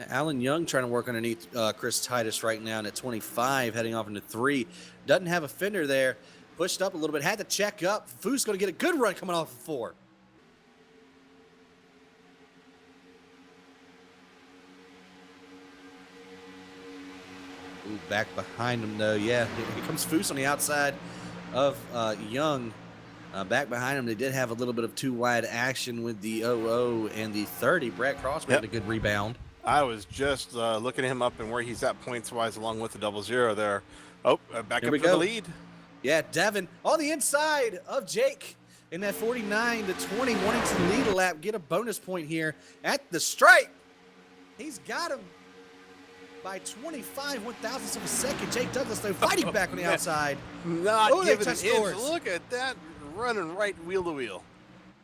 Alan Young trying to work underneath Chris Titus right now, and at 25, heading off into 3. Doesn't have a fender there. Pushed up a little bit. Had to check up. Foose going to get a good run coming off of 4. Ooh, back behind him, though. Yeah, here comes Foose on the outside of Young. Back behind him, they did have a little bit of too wide action with the 00 and the 30. Brad Cross had a good rebound. I was just looking him up and where he's at points-wise along with the 00 there. Oh, back up for the lead. Yeah, Devin on the inside of Jake in that 49 to 20, wanting to lead a lap, get a bonus point here at the stripe. He's got him by 25 one-thousandths of a second. Jake Douglas, though, fighting back on the outside. Not giving an inch. Look at that, running right wheel to wheel.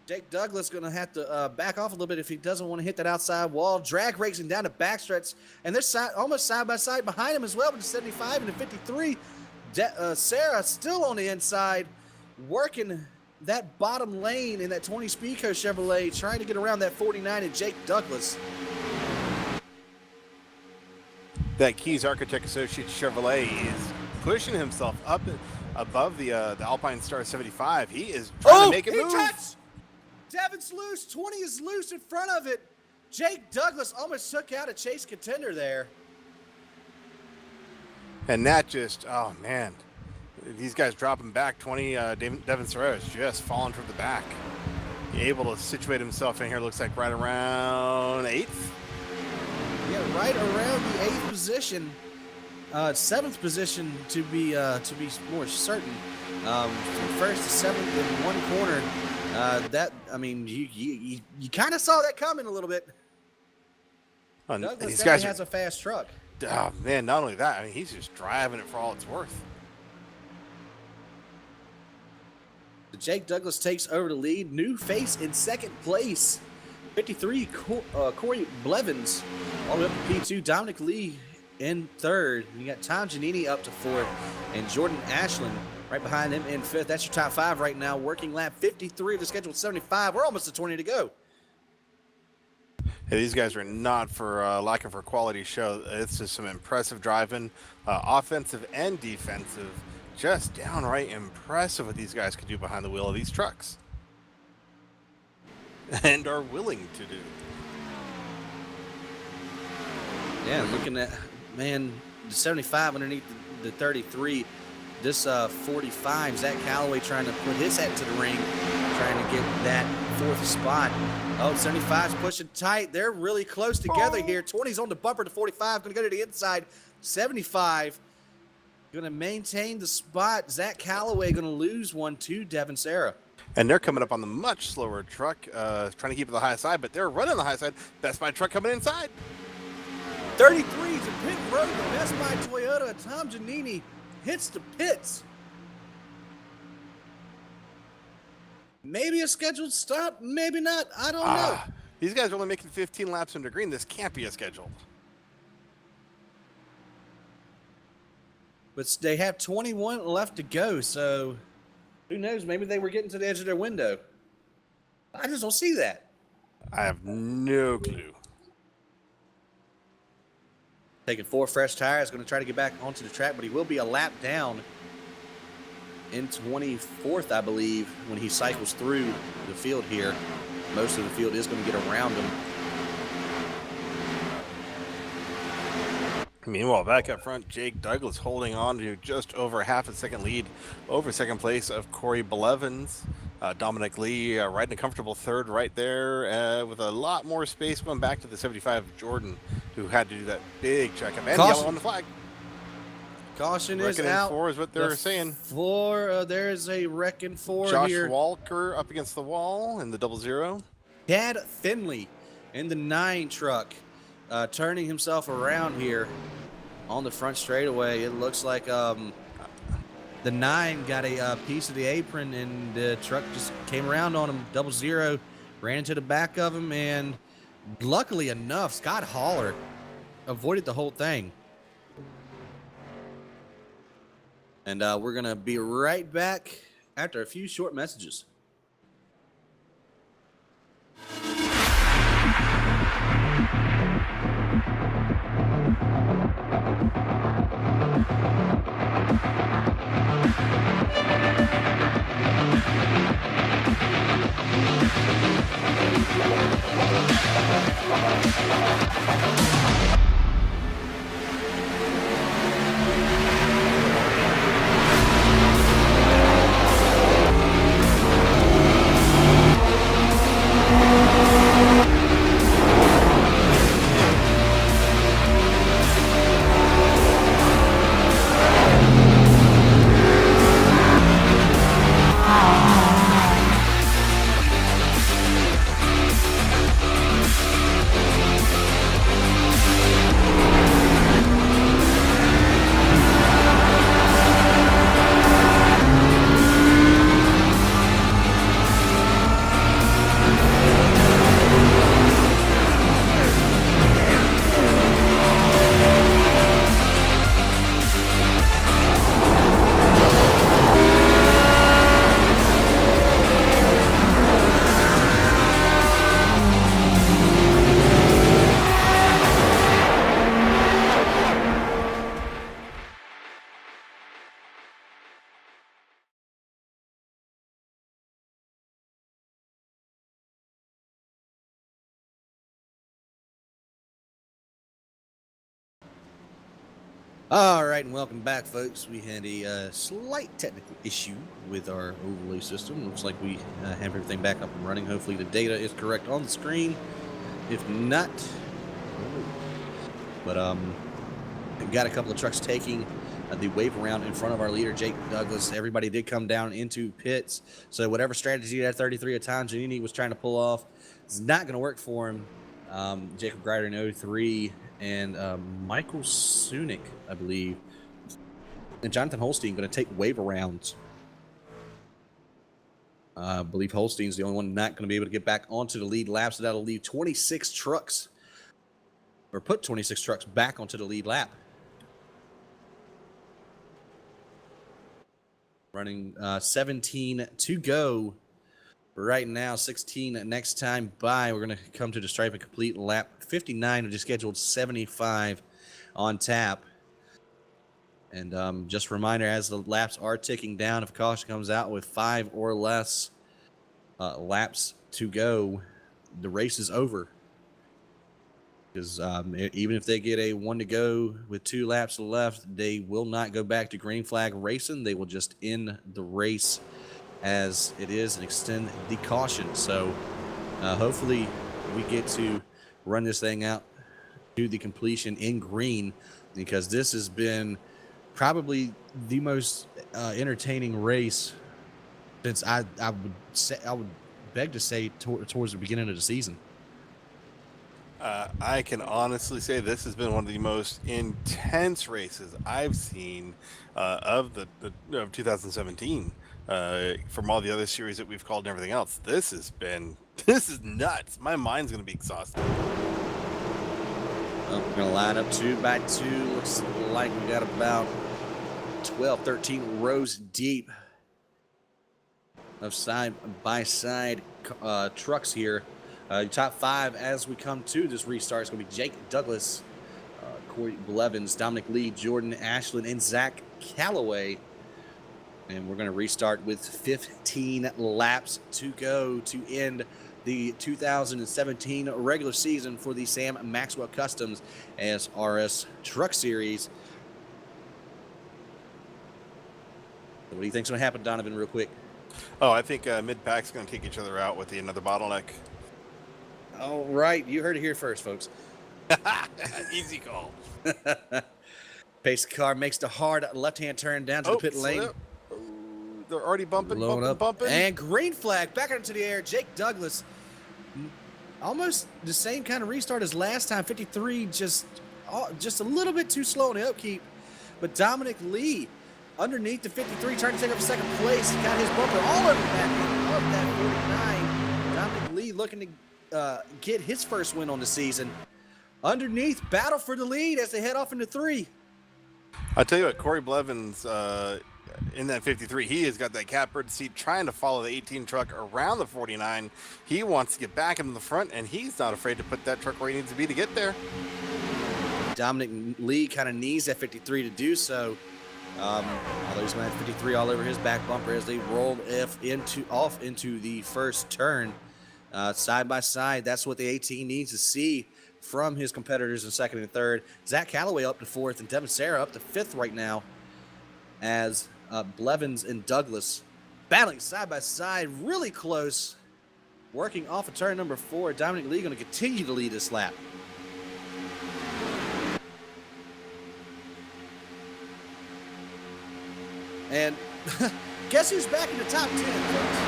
Jake Douglas going to have to back off a little bit if he doesn't want to hit that outside wall. Drag racing down the backstretch, and they're almost side by side behind him as well with the 75 and the 53. Sarah still on the inside, working that bottom lane in that 20 Speedco Chevrolet, trying to get around that 49 and Jake Douglas. That Keys Architect Associates Chevrolet is pushing himself up above the Alpine Star 75. He is trying to make it move. Touched. Devin's loose. 20 is loose in front of it. Jake Douglas almost took out a chase contender there. And that just, oh man, these guys dropping back. 20, Devin Serrero is just falling from the back. Able to situate himself in here, looks like right around 8th. Yeah, right around the 8th position. 7th position to be more certain. From 1st to 7th in one corner. You kind of saw that coming a little bit. Douglas these guys has a fast truck. Oh, man, not only that, I mean, he's just driving it for all it's worth. Jake Douglas takes over the lead. New face in second place. 53, Corey Blevins. All the way up to P2. Dominic Lee in 3rd. You got Tom Giannini up to 4th. And Jordan Ashland right behind him in 5th. That's your top 5 right now. Working lap 53 of the scheduled 75. We're almost at 20 to go. Hey, these guys are not for lacking for quality show. It's just some impressive driving, offensive and defensive. Just downright impressive what these guys can do behind the wheel of these trucks. And are willing to do. Yeah, looking at, man, the 75 underneath the 33. This 45, Zach Calloway trying to put his hat to the ring, trying to get that 4th spot. Oh, 75's pushing tight. They're really close together here. 20's on the bumper to 45, going to go to the inside. 75 going to maintain the spot. Zach Calloway going to lose one to Devin Sarah. And they're coming up on the much slower truck, trying to keep it the high side, but they're running the high side. Best Buy truck coming inside. 33 to pit road. The Best Buy Toyota. Tom Giannini hits the pits. Maybe a scheduled stop, maybe not. I don't know. These guys are only making 15 laps under green. This can't be a scheduled. But they have 21 left to go, so who knows? Maybe they were getting to the edge of their window. I just don't see that. I have no clue. Taking 4 fresh tires, going to try to get back onto the track, but he will be a lap down in 24th, I believe, when he cycles through the field here. Most of the field is going to get around him. Meanwhile, back up front, Jake Douglas holding on to just over half a second lead over second place of Corey Blevins. Dominic Lee riding a comfortable third right there with a lot more space going back to the 75 of Jordan, who had to do that big checkup. And yellow on the flag. Caution is out. 4 is what they're saying. 4, there is a wrecking 4 Josh here. Walker up against the wall in the 00. Chad Finley in the 9 truck, turning himself around here on the front straightaway. It looks like the 9 got a piece of the apron, and the truck just came around on him. 00 ran into the back of him, and luckily enough, Scott Haller avoided the whole thing. And we're going to be right back after a few short messages. All right, and welcome back, folks. We had a slight technical issue with our overlay system. Looks like we have everything back up and running. Hopefully the data is correct on the screen. If not, but got a couple of trucks taking the wave around in front of our leader, Jake Douglas. Everybody did come down into pits. So whatever strategy that 33 at Tom Giannini was trying to pull off is not going to work for him. Jacob Grider in 03 and Michael Sunick, I believe, and Jonathan Holstein going to take wave arounds. I believe Holstein's the only one not going to be able to get back onto the lead lap, so that'll leave 26 trucks, or put 26 trucks back onto the lead lap. Running 17 to go right now, 16 next time by. We're going to come to the stripe and complete lap 59, which is scheduled 75 on tap. And just a reminder, as the laps are ticking down, if caution comes out with 5 or less laps to go, the race is over. Because even if they get a 1 to go with 2 laps left, they will not go back to green flag racing. They will just end the race as it is and extend the caution. So hopefully we get to run this thing out to the completion in green, because this has been probably the most entertaining race since I would beg to say towards the beginning of the season. I can honestly say this has been one of the most intense races I've seen of of 2017. From all the other series that we've called and everything else, this is nuts. My mind's gonna be exhausted. Well, we're gonna line up 2 by 2. Looks like we got about 12, 13 rows deep of side by side trucks here. Top 5 as we come to this restart is going to be Jake Douglas, Corey Blevins, Dominic Lee, Jordan Ashland, and Zach Calloway. And we're going to restart with 15 laps to go to end the 2017 regular season for the Sam Maxwell Customs ASRS Truck Series. What do you think's going to happen, Donovan, real quick? Oh, I think mid-pack's going to take each other out with another bottleneck. All right, you heard it here first, folks. Easy call. Pace car makes the hard left-hand turn down to the pit lane. They're already bumping. And green flag back into the air. Jake Douglas, almost the same kind of restart as last time. 53, just a little bit too slow in the upkeep. But Dominic Lee, underneath the 53, trying to take up second place. Got his bumper all over the back end of that 49. Dominic Lee looking to get his first win on the season. Underneath, battle for the lead as they head off into 3. I tell you what, Corey Blevins in that 53, he has got that catbird seat trying to follow the 18 truck around the 49. He wants to get back into the front, and he's not afraid to put that truck where he needs to be to get there. Dominic Lee kind of needs that 53 to do so. Although he's going to have 53 all over his back bumper as they roll off into the first turn. Side by side, that's what the 18 needs to see from his competitors in second and third. Zach Calloway up to 4th and Devin Sarah up to 5th right now as Blevins and Douglas battling side by side, really close, working off of turn number 4. Dominic Lee going to continue to lead this lap. And guess who's back in the top 10, folks?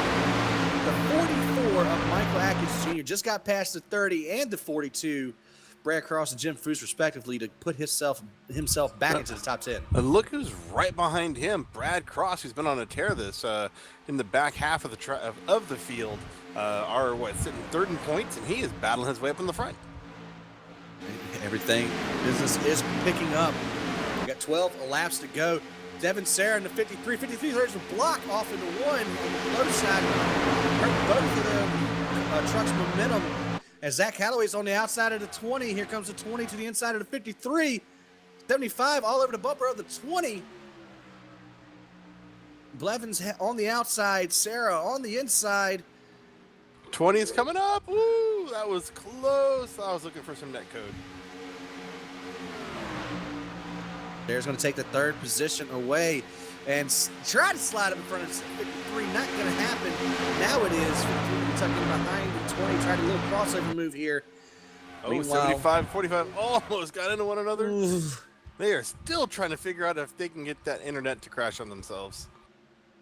The 44 of Michael Atkins Jr. just got past the 30 and the 42. Brad Cross and Jim Foose, respectively, to put himself back into the top 10. And look who's right behind him, Brad Cross, who's been on a tear this in the back half of the field. Sitting 3rd in points, and he is battling his way up in the front. Everything, business is picking up. We got 12 laps to go. Devin Sarah in the 53. 53, there's a block off into 1 on the low side. Hurt both of them trucks momentum. As Zach Calloway's on the outside of the 20. Here comes the 20 to the inside of the 53. 75 all over the bumper of the 20. Blevins on the outside. Sarah on the inside. 20 is coming up. Woo, that was close. I was looking for some net code. There's going to take the 3rd position away and try to slide up in front of 53. Not going to happen. Now it is. 53 tucked in behind the 20. Tried a little crossover move here. Oh, Meanwhile, 75, 45 almost got into one another. They are still trying to figure out if they can get that internet to crash on themselves.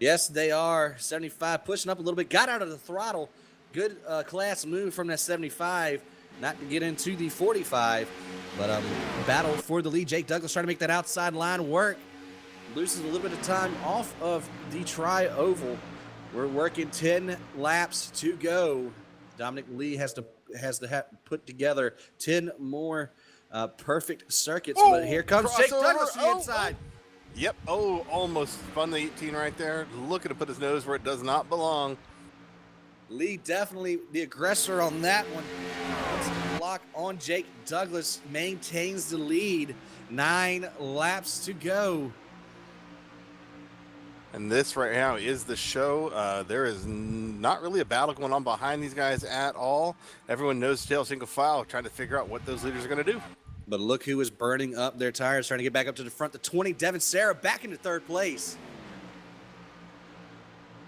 Yes, they are. 75 pushing up a little bit. Got out of the throttle. Good class move from that 75. Not to get into the 45. But battle for the lead. Jake Douglas trying to make that outside line work. Loses a little bit of time off of the tri-oval. We're working 10 laps to go. Dominic Lee has to put together 10 more perfect circuits. But here comes Jake Douglas to the inside. Yep. Oh, almost spun the 18 right there. Looking to put his nose where it does not belong. Lee definitely the aggressor on that one. Block on Jake Douglas, maintains the lead. 9 laps to go. And this right now is the show. There is not really a battle going on behind these guys at all. Everyone knows tail single file, trying to figure out what those leaders are going to do. But look who is burning up their tires, trying to get back up to the front. The 20, Devin Sarah, back into 3rd place.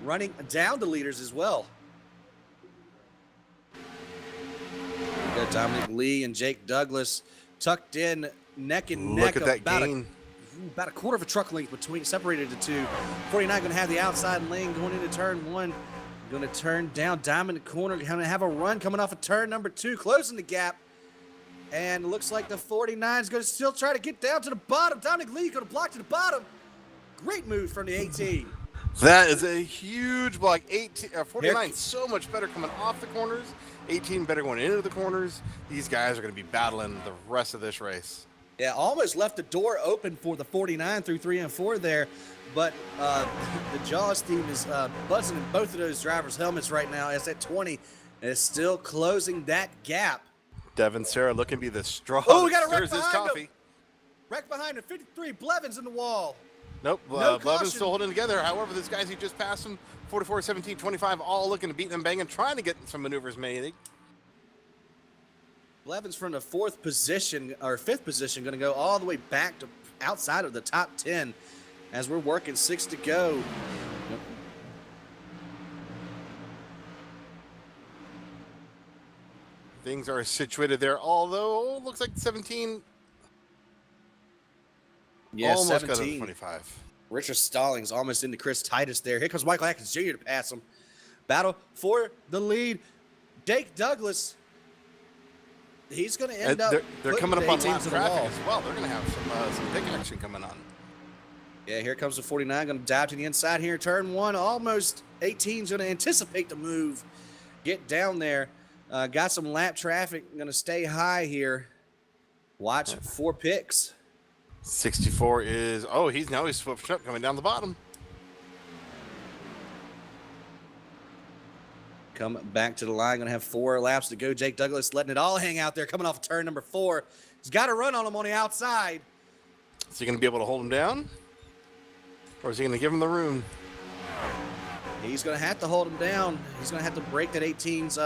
Running down the leaders as well. Got Dominic Lee and Jake Douglas tucked in neck and neck. Look at that gain. about a quarter of a truck length between separated the two. 49 going to have the outside lane going into turn 1. Going to turn down Diamond in the corner. Going to have a run coming off of turn number 2, closing the gap. And it looks like the 49 is going to still try to get down to the bottom. Dominic Lee going to block to the bottom. Great move from the 18. That is a huge block. 49 so much better coming off the corners. 18 better going into the corners. These guys are going to be battling the rest of this race. Yeah, almost left the door open for the 49 through 3 and 4 there. But the Jaws team is buzzing in both of those drivers' helmets right now as that 20 is still closing that gap. Devin Sarah looking to be the straw. Oh, we got a wreck his behind coffee. him. Wreck behind him. 53. Blevins in the wall. Nope. No Blevins still holding together. However, those guys who just passed him, 44, 17, 25, all looking to beat them, banging, trying to get some maneuvers made. Blevins from the 4th position or 5th position going to go all the way back to outside of the top 10 as we're working 6 to go. Things are situated there, although looks like 17. Yeah, almost 17. got to 25. Richard Stallings almost into Chris Titus there. Here comes Michael Atkins Jr. to pass him. Battle for the lead. Jake Douglas. He's going to end up. They're coming up on lap the traffic wall. as well. They're going to have some big action coming on. Yeah, here comes the 49. Going to dive to the inside here. Turn 1. Almost 18's going to anticipate the move. Get down there. Got some lap traffic. Going to stay high here. Watch 4 picks. 64 is, he's switched up coming down the bottom. Come back to the line. Going to have 4 laps to go. Jake Douglas letting it all hang out there. Coming off of turn number 4. He's got to run on him on the outside. Is he going to be able to hold him down? Or is he going to give him the room? He's going to have to hold him down. He's going to have to break that 18's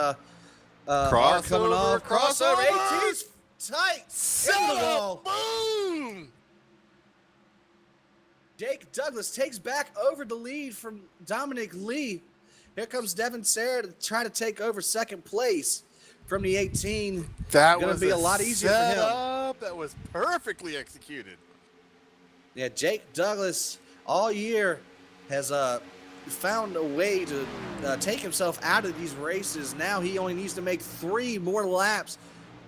crossover, coming off. crossover. 18's tight. In the wall. Boom! Jake Douglas takes back over the lead from Dominic Lee. Here comes Devin Sarah to try to take over 2nd place from the 18. That going to be a lot easier for him. That was perfectly executed. Yeah, Jake Douglas all year has found a way to take himself out of these races. Now he only needs to make 3 more laps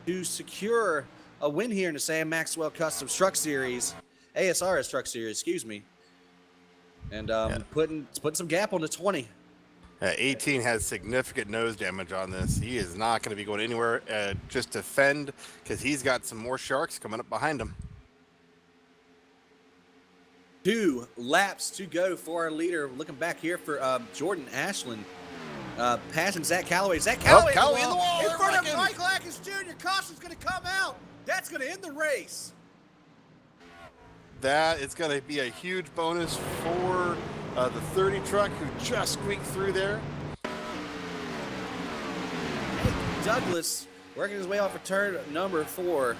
to secure a win here in the Sam Maxwell Custom Truck Series, ASRS Truck Series, excuse me. And putting some gap on the 20. 18 has significant nose damage on this. He is not going to be going anywhere. Just defend because he's got some more sharks coming up behind him. 2 laps to go for our leader. Looking back here for Jordan Ashland. Passing Zach Calloway. Zach Calloway, Calloway in the wall. In front of Michael Atkins Jr. Caution's going to come out. That's going to end the race. That is going to be a huge bonus for the 30 truck who just squeaked through there. Douglas working his way off of turn number 4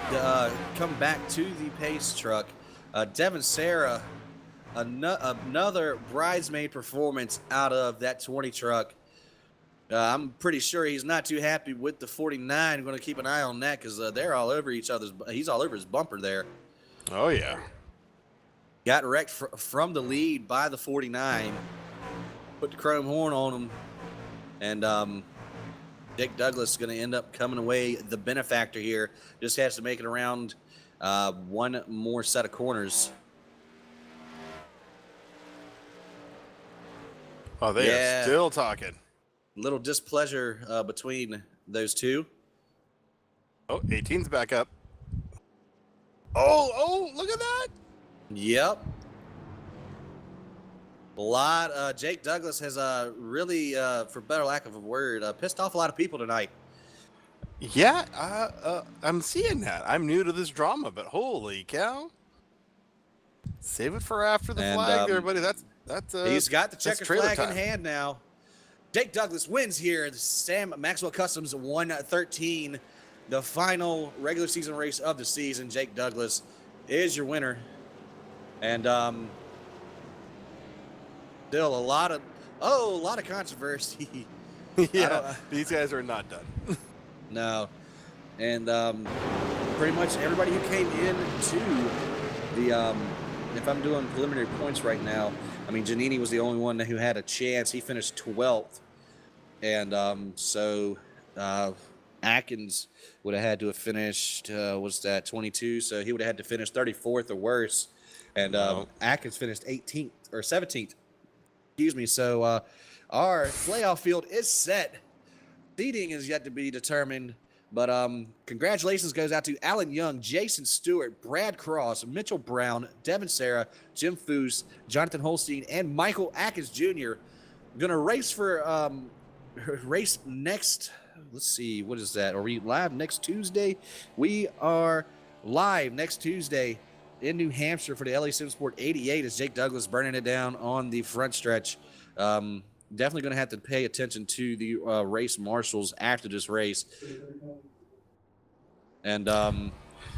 to come back to the pace truck. Devin Sarah, another bridesmaid performance out of that 20 truck. I'm pretty sure he's not too happy with the 49. I'm going to keep an eye on that because they're all over each other's. He's all over his bumper there. Oh, yeah. Got wrecked from the lead by the 49. Put the chrome horn on him. And Jake Douglas is going to end up coming away the benefactor here. Just has to make it around 1 more set of corners. Oh, they are still talking. Little displeasure between those two. Oh, 18's back up. Oh, look at that. Yep. Jake Douglas has really, for better lack of a word, pissed off a lot of people tonight. Yeah, I'm seeing that. I'm new to this drama, but holy cow. Save it for after the flag, everybody. That's he's got the checker flag time in hand now. Jake Douglas wins here. The Sam Maxwell Customs 113, the final regular season race of the season. Jake Douglas is your winner. And still a lot of controversy. Yeah, these guys are not done. No. And pretty much everybody who came in to if I'm doing preliminary points right now, I mean, Giannini was the only one who had a chance. He finished 12th. And so Atkins would have had to have finished, was that 22? So he would have had to finish 34th or worse. And No. Atkins finished 18th or 17th. Excuse me. So our playoff field is set. Seeding is yet to be determined. But congratulations goes out to Alan Young, Jason Stewart, Brad Cross, Mitchell Brown, Devin Sarah, Jim Foose, Jonathan Holstein, and Michael Atkins Jr. Gonna race for race next. Let's see, what is that? Are we live next Tuesday? We are live next Tuesday in New Hampshire for the LA Sim Sport 88 as Jake Douglas burning it down on the front stretch. Definitely going to have to pay attention to the race marshals after this race. And I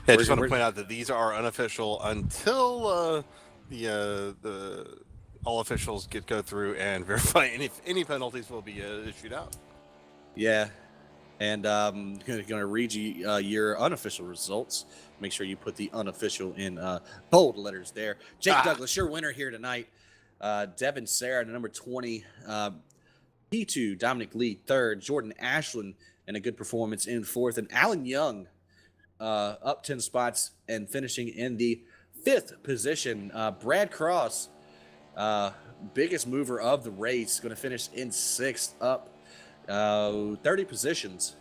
just want to point out that these are unofficial until the all officials go through and verify any penalties will be issued out. Yeah, and I'm going to read you your unofficial results. Make sure you put the unofficial in bold letters there. Jake Douglas, your winner here tonight. Devin Sarah, number 20. P2, Dominic Lee, third. Jordan Ashland, and a good performance in fourth. And Alan Young, up 10 spots and finishing in the fifth position. Brad Cross, biggest mover of the race, going to finish in sixth, up 30 positions.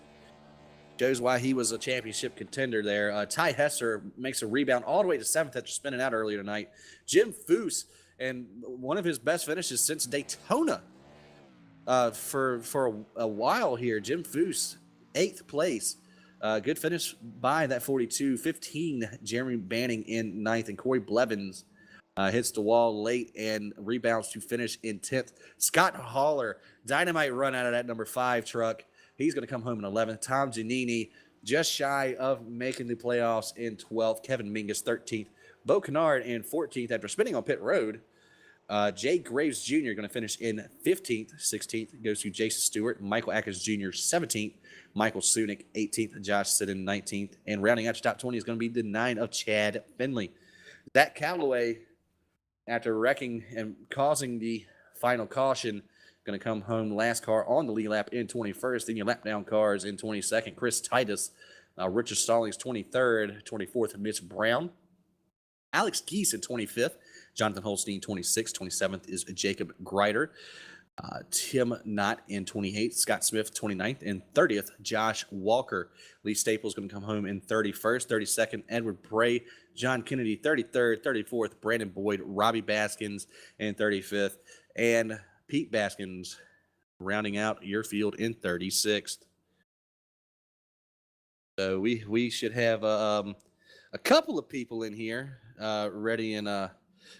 Shows why he was a championship contender there. Ty Hesser makes a rebound all the way to seventh after spinning out earlier tonight. Jim Foose, and one of his best finishes since Daytona for a while here. Jim Foose, eighth place. Good finish by that 42. 15, Jeremy Banning in ninth, and Corey Blevins hits the wall late and rebounds to finish in 10th. Scott Haller, dynamite run out of that number 5 truck. He's going to come home in 11th. Tom Giannini, just shy of making the playoffs in 12th. Kevin Mingus, 13th. Bo Kennard in 14th after spinning on pit road. Jay Graves Jr. going to finish in 15th. 16th goes to Jason Stewart. Michael Atkins Jr. 17th. Michael Sunick 18th. Josh Siddon 19th. And rounding out your top 20 is going to be the 9 of Chad Finley. Zach Calloway, after wrecking and causing the final caution, going to come home last car on the lead lap in 21st. Then your lap down cars in 22nd. Chris Titus, Richard Stallings 23rd. 24th, Mitch Brown. Alex Geese in 25th. Jonathan Holstein 26th. 27th is Jacob Greider. Tim Knott in 28th. Scott Smith 29th. And 30th, Josh Walker. Lee Staples going to come home in 31st. 32nd, Edward Bray. John Kennedy 33rd. 34th, Brandon Boyd. Robbie Baskins in 35th. And Pete Baskins rounding out your field in 36th. So we should have a couple of people in here ready and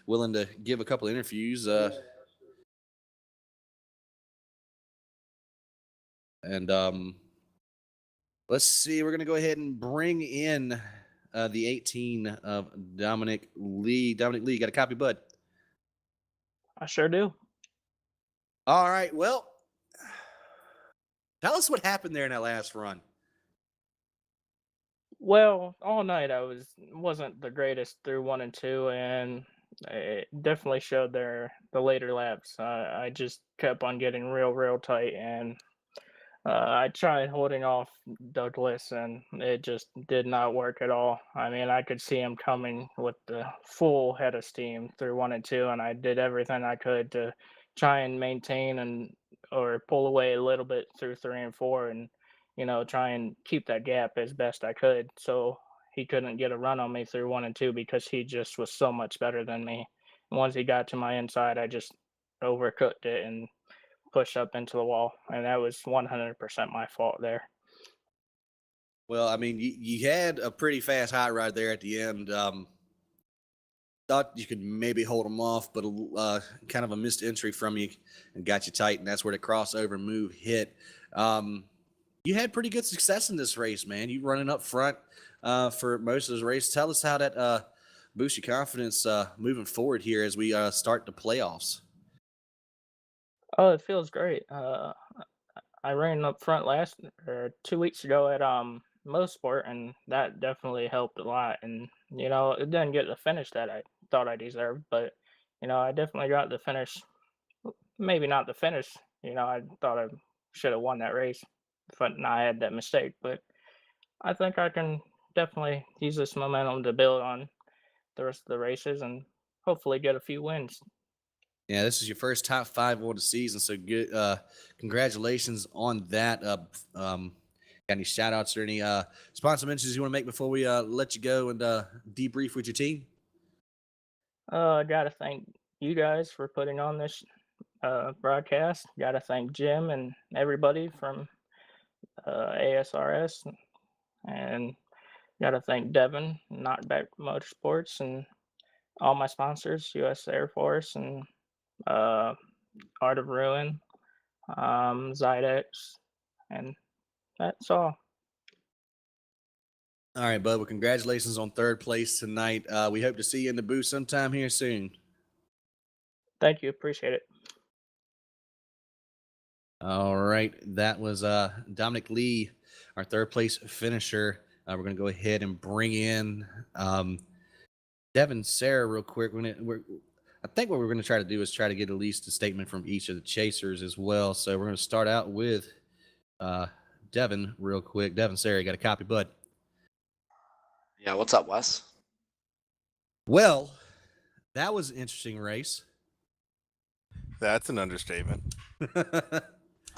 willing to give a couple of interviews. Let's see. We're going to go ahead and bring in the 18 of Dominic Lee. Dominic Lee, you got a copy, bud? I sure do. All right. Well, tell us what happened there in that last run. Well, all night I wasn't the greatest through 1 and 2, and it definitely showed the later laps. I just kept on getting real tight, and I tried holding off Douglas, and it just did not work at all. I mean, I could see him coming with the full head of steam through 1 and 2, and I did everything I could to try and maintain or pull away a little bit through 3 and 4, and try and keep that gap as best I could, so he couldn't get a run on me through 1 and 2 because he just was so much better than me. And once he got to my inside, I just overcooked it and push up into the wall, and that was 100% my fault there. Well, I mean, you had a pretty fast hot rod there at the end. Thought you could maybe hold them off, but kind of a missed entry from you and got you tight, and that's where the crossover move hit. You had pretty good success in this race, man. You running up front for most of this race. Tell us how that boosts your confidence moving forward here as we start the playoffs. Oh, it feels great. I ran up front 2 weeks ago at most sport, and that definitely helped a lot. And it didn't get the finish that I thought I deserved, but I definitely got the finish. Maybe not the finish. I thought I should have won that race, but I had that mistake. But I think I can definitely use this momentum to build on the rest of the races and hopefully get a few wins. Yeah, this is your first top 5 of the season, so good. Congratulations on that. Got any shout outs or any sponsor mentions you want to make before we let you go and debrief with your team? I gotta thank you guys for putting on this broadcast. Gotta thank Jim and everybody from ASRS, and gotta thank Devin, Knockback Motorsports, and all my sponsors, U.S. Air Force and uh, Art of Ruin, Zydex, and that's all. All right, bud. Well, congratulations on 3rd place tonight. We hope to see you in the booth sometime here soon. Thank you, appreciate it. All right, that was Dominic Lee, our 3rd place finisher. We're going to go ahead and bring in Devin, Sarah, real quick. I think what we're going to try to do is try to get at least a statement from each of the chasers as well. So we're going to start out with Devin, real quick. Devin, Sarah, you got a copy, bud? Yeah, what's up, Wes? Well, that was an interesting race. That's an understatement.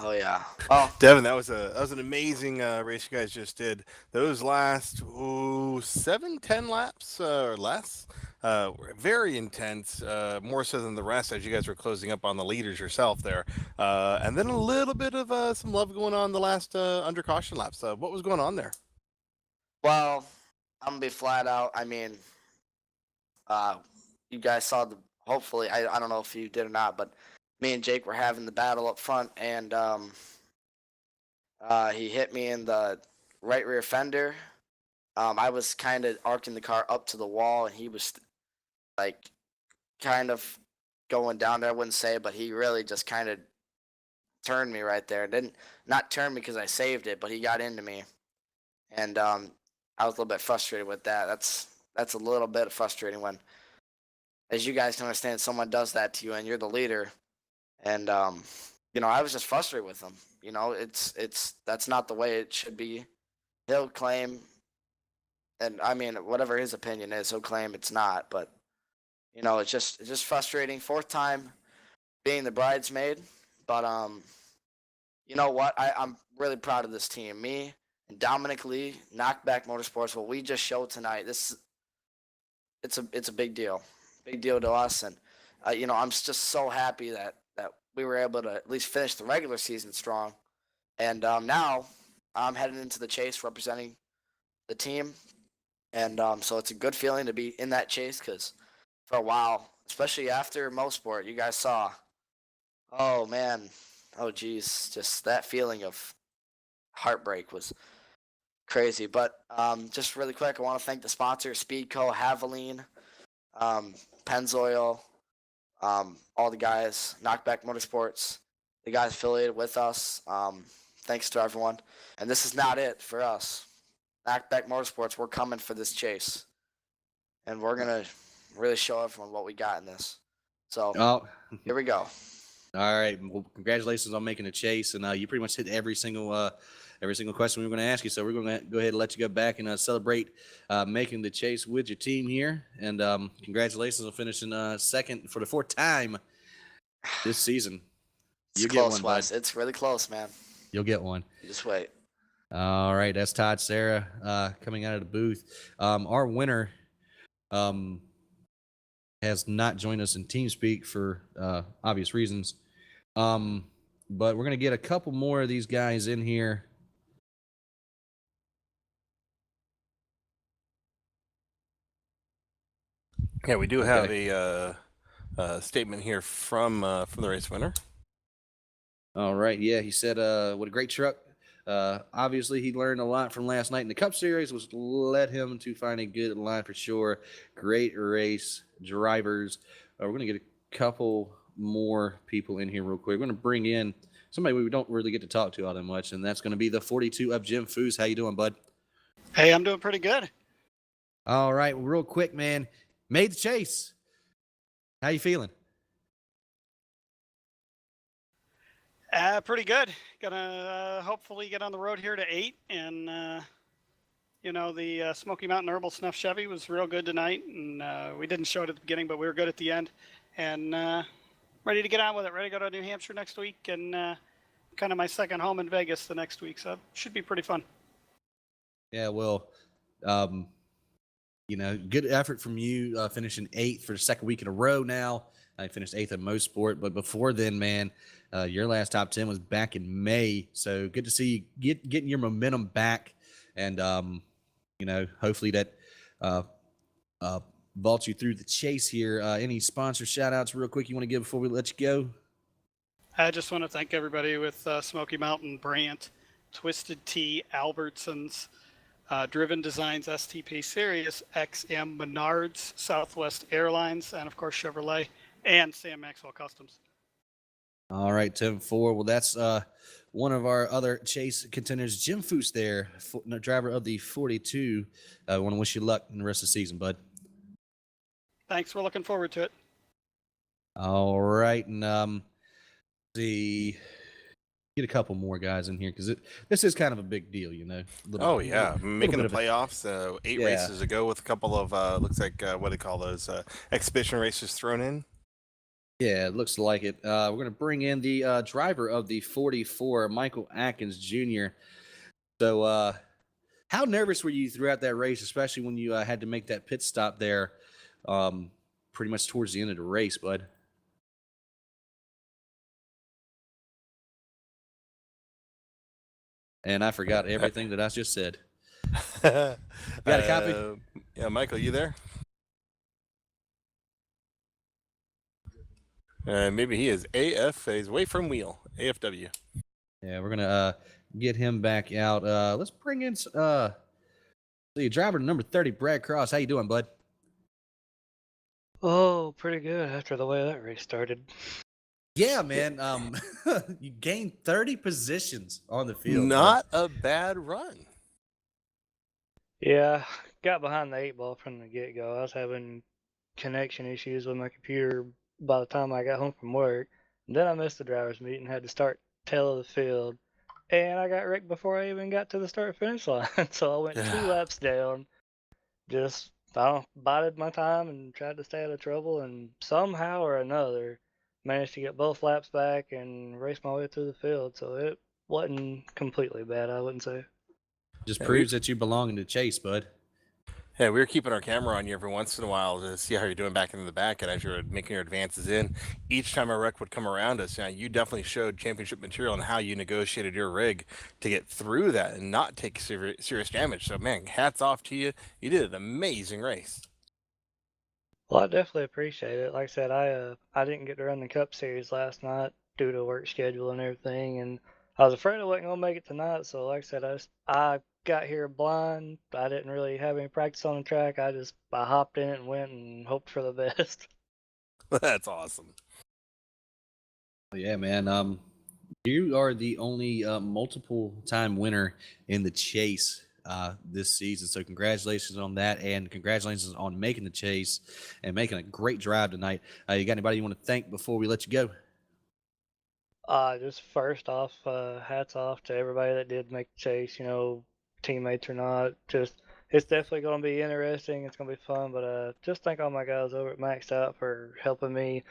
Oh yeah. Oh, Devin, that was an amazing race you guys just did. Those last 7-10 laps or less were very intense, more so than the rest as you guys were closing up on the leaders yourself there. And then a little bit of some love going on the last under caution laps. What was going on there? well, I'm gonna be flat out. I mean, you guys saw the. Hopefully, I don't know if you did or not, but me and Jake were having the battle up front, and he hit me in the right rear fender. I was kind of arcing the car up to the wall, and he was like kind of going down there. I wouldn't say, but he really just kind of turned me right there. Didn't not turn me because I saved it, but he got into me, and I was a little bit frustrated with that. That's a little bit frustrating when, as you guys can understand, someone does that to you and you're the leader, and I was just frustrated with him. It's that's not the way it should be. He'll claim, and I mean whatever his opinion is, he'll claim it's not, but it's just frustrating. 4th time being the bridesmaid, but you know what? I'm really proud of this team. Me and Dominic Lee, Knockback Motorsports. What we just showed tonight, it's a big deal to us, and I'm just so happy that we were able to at least finish the regular season strong, and now I'm heading into the chase representing the team, and so it's a good feeling to be in that chase because for a while, especially after Mosport, you guys saw, oh man, oh geez, just that feeling of heartbreak was crazy. But just really quick, I want to thank the sponsors, Speedco, Haviline, Pennzoil, all the guys, Knockback Motorsports, the guys affiliated with us. Thanks to everyone. And this is not it for us. Knockback Motorsports, we're coming for this chase. And we're going to really show everyone what we got in this. So here we go. All right. Well, congratulations on making the chase. And you pretty much hit every single question we were going to ask you. So we're going to go ahead and let you go back and celebrate making the chase with your team here. And congratulations on finishing 2nd for the 4th time this season. It's close, Wes. It's really close, man. You'll get one. You just wait. All right. That's Todd, Sarah coming out of the booth. Our winner has not joined us in TeamSpeak for obvious reasons. But we're going to get a couple more of these guys in here. Yeah, we do have a statement here from the race winner. All right. Yeah, he said, what a great truck. Obviously, he learned a lot from last night in the Cup Series, which led him to find a good line for sure. Great race, drivers. We're going to get a couple more people in here real quick. We're going to bring in somebody we don't really get to talk to all that much, and that's going to be the 42 of Jim Foose. How you doing, bud? Hey, I'm doing pretty good. All right, well, real quick, man. Made the chase. How you feeling? Pretty good. Gonna hopefully get on the road here to 8. And, the Smoky Mountain Herbal Snuff Chevy was real good tonight. And we didn't show it at the beginning, but we were good at the end. And ready to get on with it. Ready to go to New Hampshire next week. And kind of my second home in Vegas the next week. So it should be pretty fun. Yeah, well, good effort from you finishing 8th for the second week in a row now. I finished 8th at most sport, but before then, man, your last top 10 was back in May. So good to see you getting your momentum back, and hopefully that vaults you through the chase here. Any sponsor shout outs real quick you want to give before we let you go? I just want to thank everybody with Smoky Mountain, Brant, Twisted Tea, Albertsons, Driven Designs, STP Series, XM, Menards, Southwest Airlines, and of course Chevrolet, and Sam Maxwell Customs. All right, 10-4. Well, that's one of our other chase contenders, Jim Foose there, driver of the 42. I want to wish you luck in the rest of the season, bud. Thanks. We're looking forward to it. All right, and get a couple more guys in here because this is kind of a big deal, Making the playoffs. 8 Yeah. races ago with a couple of looks like what they call those exhibition races thrown in. Yeah, it looks like it. We're going to bring in the driver of the 44, Michael Atkins Jr. So, how nervous were you throughout that race, especially when you had to make that pit stop there, pretty much towards the end of the race, bud? And I forgot everything that I just said. You got a copy? Yeah, Michael, you there? Maybe he is AF. He's away from wheel. AFW. Yeah, we're gonna get him back out. Let's bring in the driver number 30, Brad Cross. How you doing, bud? Oh, pretty good after the way that race started. Yeah, man. You gained 30 positions on the field. Not a bad run. Yeah, got behind the 8 ball from the get-go. I was having connection issues with my computer by the time I got home from work. And then I missed the driver's meeting, had to start tail of the field, and I got wrecked before I even got to the start-finish line. So I went 2 laps down, just bided my time and tried to stay out of trouble, and somehow or another managed to get both laps back and race my way through the field. So it wasn't completely bad, I wouldn't say. Just proves that you belong in the chase, bud. Yeah, we were keeping our camera on you every once in a while to see how you're doing back into the back, and as you're making your advances in, each time a wreck would come around us, you definitely showed championship material and how you negotiated your rig to get through that and not take serious damage. So, man, hats off to you. You did an amazing race. Well, I definitely appreciate it. Like I said, I didn't get to run the Cup Series last night due to work schedule and everything, and I was afraid I wasn't gonna make it tonight. So, like I said, I got here blind. I didn't really have any practice on the track. I hopped in it and went and hoped for the best. That's awesome. Yeah, man. You are the only multiple time winner in the chase this season. So congratulations on that, and congratulations on making the chase and making a great drive tonight. You got anybody you want to thank before we let you go? Just first off, hats off to everybody that did make the chase, teammates or not. It's definitely going to be interesting. It's going to be fun, but just thank all my guys over at Maxed Out for helping me.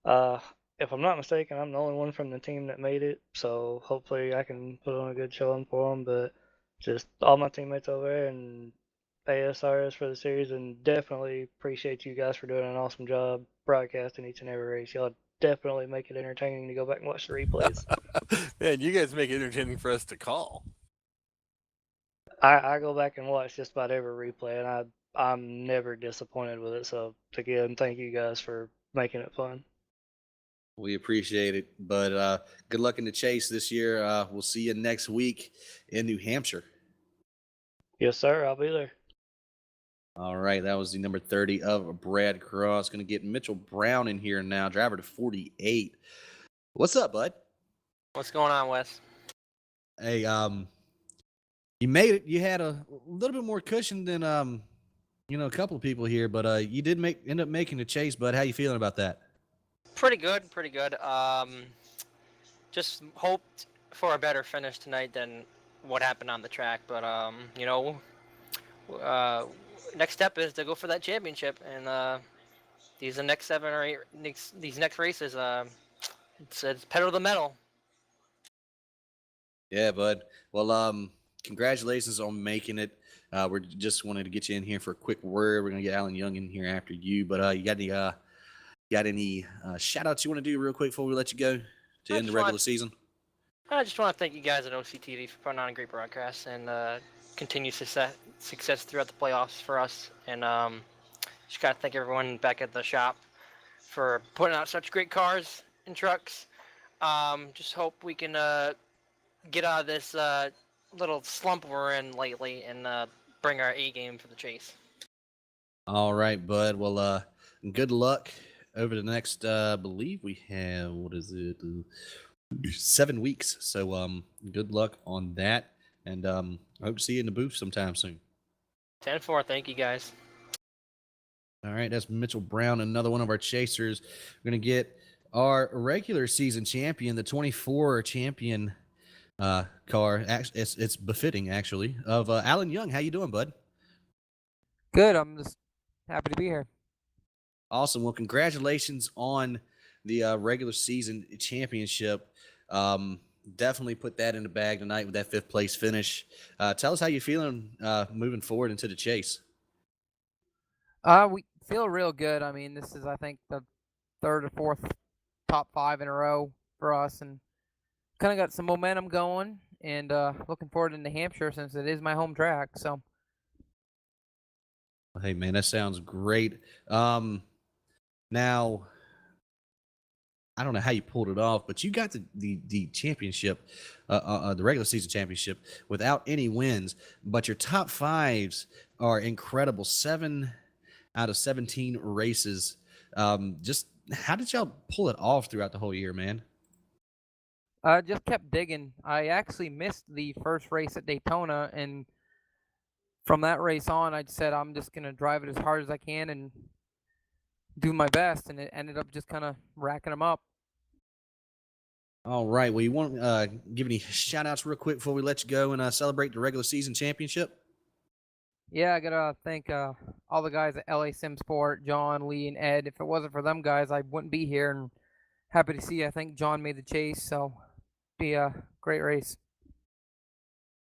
If I'm not mistaken, I'm the only one from the team that made it, so hopefully I can put on a good showing for them. But just all my teammates over there and ASRS for the series, and definitely appreciate you guys for doing an awesome job broadcasting each and every race. Y'all definitely make it entertaining to go back and watch the replays. Man, you guys make it entertaining for us to call. I go back and watch just about every replay, and I'm never disappointed with it. So again, thank you guys for making it fun. We appreciate it, but good luck in the chase this year. We'll see you next week in New Hampshire. Yes, sir. I'll be there. All right, that was the number 30 of Brad Cross. Going to get Mitchell Brown in here now, driver to 48. What's up, bud? What's going on, Wes? Hey, You made it. You had a little bit more cushion than a couple of people here, but you did end up making the chase, bud. How you feeling about that? Pretty good, pretty good. Just hoped for a better finish tonight than what happened on the track, but next step is to go for that championship, and these next 7 or 8 these next races, it's pedal to the metal. Yeah, bud. Well, congratulations on making it. We're just wanted to get you in here for a quick word. We're gonna get Alan Young in here after you, but you got any shout outs you want to do real quick before we let you go to end the regular season? I just want to thank you guys at OCTV for putting on a great broadcast and continued success throughout the playoffs for us. And just got to thank everyone back at the shop for putting out such great cars and trucks. Just hope we can get out of this little slump we're in lately and bring our A game for the chase. All right, bud. Well, good luck over the next, believe we have, 7 weeks. So, good luck on that. And I hope to see you in the booth sometime soon. 10-4. Thank you, guys. All right, that's Mitchell Brown, another one of our chasers. We're going to get our regular season champion, the 24 champion car. It's befitting, actually, of Alan Young. How you doing, bud? Good. I'm just happy to be here. Awesome. Well, congratulations on the regular season championship. Definitely put that in the bag tonight with that 5th place finish. Tell us how you're feeling moving forward into the chase. We feel real good. I mean, this is, I think, the 3rd or 4th top 5 in a row for us, and kind of got some momentum going, and looking forward to New Hampshire since it is my home track. So, hey man, that sounds great. Now, I don't know how you pulled it off, but you got the championship, the regular season championship, without any wins. But your top 5s are incredible. 7 out of 17 races. Just how did y'all pull it off throughout the whole year, man? I just kept digging. I actually missed the first race at Daytona, and from that race on, I said I'm just gonna drive it as hard as I can and do my best, and it ended up just kind of racking them up. All right. Well, you want to give any shout outs real quick before we let you go and celebrate the regular season championship? Yeah, I gotta thank all the guys at LA Sim Sport, John, Lee, and Ed. If it wasn't for them guys, I wouldn't be here. And happy to see. I think John made the chase, so be a great race.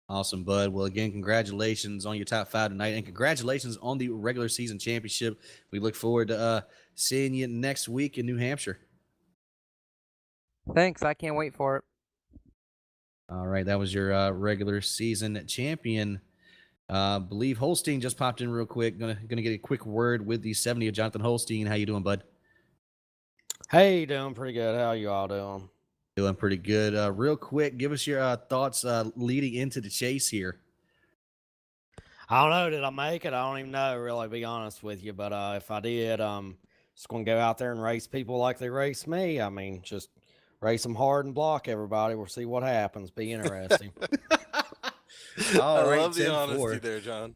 Awesome, bud. Well, again, congratulations on your top 5 tonight, and congratulations on the regular season championship. We look forward to seeing you next week in New Hampshire. Thanks. I can't wait for it. All right, that was your regular season champion. Believe Holstein just popped in real quick. Gonna get a quick word with the 70 of Jonathan Holstein. How you doing, bud? Hey, doing pretty good. How you all doing? Doing pretty good. Real quick, give us your thoughts leading into the chase here. I don't know. Did I make it? I don't even know, really, to be honest with you. But if I did, just going to go out there and race people like they race me. I mean, just race them hard and block everybody. We'll see what happens. Be interesting. I love the honesty there, John.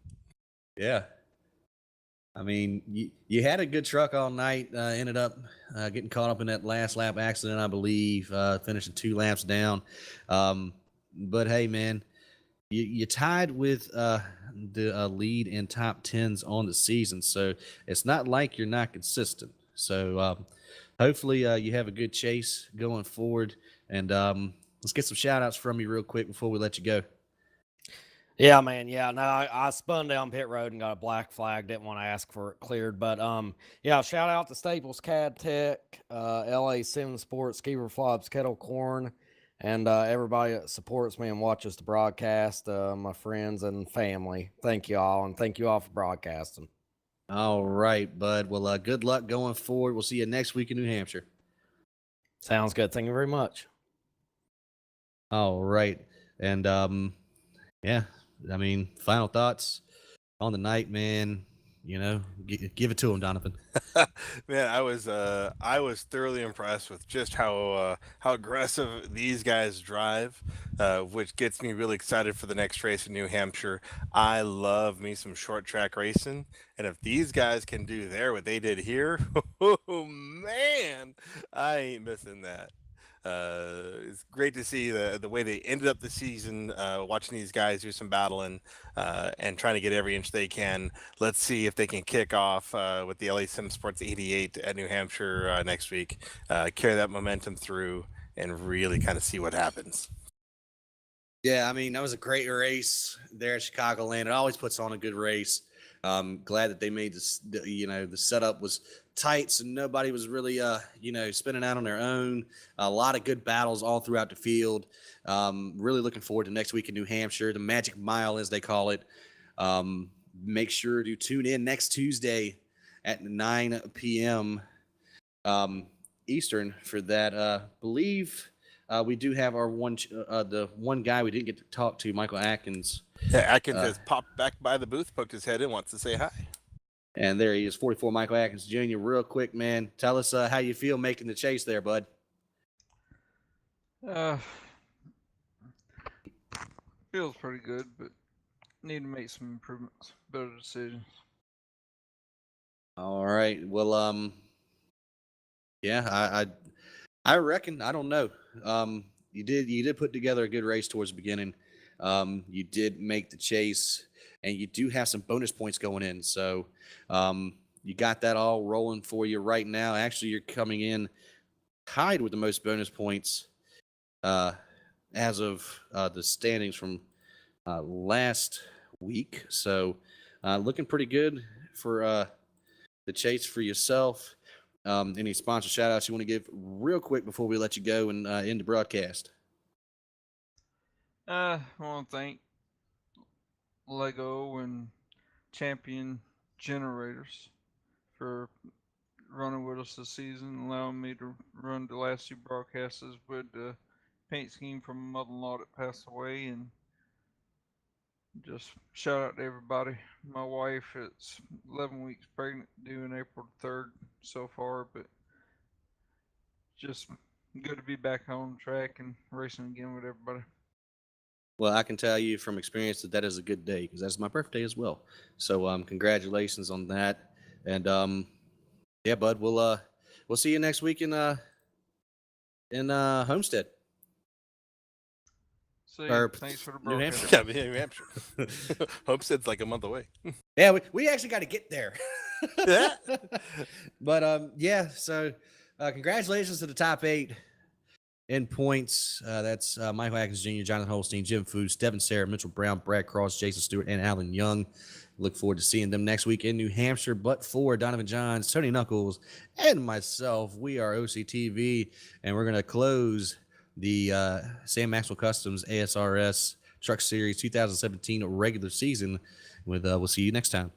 Yeah. I mean, you had a good truck all night. Ended up getting caught up in that last lap accident, I believe, finishing 2 laps down. But hey, man, you tied with the lead in top 10s on the season, so it's not like you're not consistent. So hopefully you have a good chase going forward, and let's get some shout outs from you real quick before we let you go. Yeah, man. Yeah, no, I spun down pit road and got a black flag. Didn't want to ask for it cleared, but yeah. Shout out to Staples Cad Tech, LA Sim Sports, Skeever Flops, Kettle Corn, and everybody that supports me and watches the broadcast. My friends and family. Thank you all, and thank you all for broadcasting. All right, bud. Well, good luck going forward. We'll see you next week in New Hampshire. Sounds good. Thank you very much. All right, and yeah. I mean, final thoughts on the night, man. Give it to him, Donovan. Man, I was thoroughly impressed with just how aggressive these guys drive, which gets me really excited for the next race in New Hampshire. I love me some short track racing, and if these guys can do there what they did here, oh man, I ain't missing that. It's great to see the way they ended up the season, watching these guys do some battling and trying to get every inch they can. Let's see if they can kick off with the LA Sim Sports 88 at New Hampshire next week, carry that momentum through, and really kind of see what happens. Yeah, I mean, that was a great race there at Chicagoland. It always puts on a good race. Glad that they made this, the setup was tight, so nobody was really, spinning out on their own. A lot of good battles all throughout the field. Really looking forward to next week in New Hampshire, the Magic Mile, as they call it. Make sure to tune in next Tuesday at 9 p.m. Eastern for that. Believe we do have our the one guy we didn't get to talk to, Michael Atkins. Yeah, Atkins has popped back by the booth, poked his head in, wants to say hi. And there he is, 44 Michael Atkins Jr. Real quick, man. Tell us how you feel making the chase there, bud. Feels pretty good, but need to make some improvements, better decisions. All right. Well, yeah, I reckon, I don't know. You did put together a good race towards the beginning. You did make the chase, and you do have some bonus points going in. So you got that all rolling for you right now. Actually, you're coming in tied with the most bonus points as of the standings from last week. So looking pretty good for the chase for yourself. Any sponsor shout outs you want to give real quick before we let you go and end the broadcast? I want to thank Lego and Champion Generators for running with us this season, allowing me to run the last two broadcasts with the paint scheme from my mother-in-law that passed away. And just shout out to everybody. My wife is 11 weeks pregnant, due in April 3rd so far, but just good to be back on track and racing again with everybody. Well, I can tell you from experience that is a good day because that's my birthday as well. So congratulations on that. And yeah, bud, we'll see you next week in Homestead. See Or thanks for the New broadcast. Hampshire. Yeah, New Hampshire. Homestead's like a month away. Yeah, we actually got to get there. Yeah. But yeah, so congratulations to the top 8 in points. That's Michael Atkins Jr., Jonathan Holstein, Jim Foose, Devin Sarah, Mitchell Brown, Brad Cross, Jason Stewart, and Alan Young. Look forward to seeing them next week in New Hampshire. But for Donovan Johns, Tony Knuckles, and myself, we are OCTV, and we're going to close the Sam Maxwell Customs ASRS Truck Series 2017 regular season with we'll see you next time.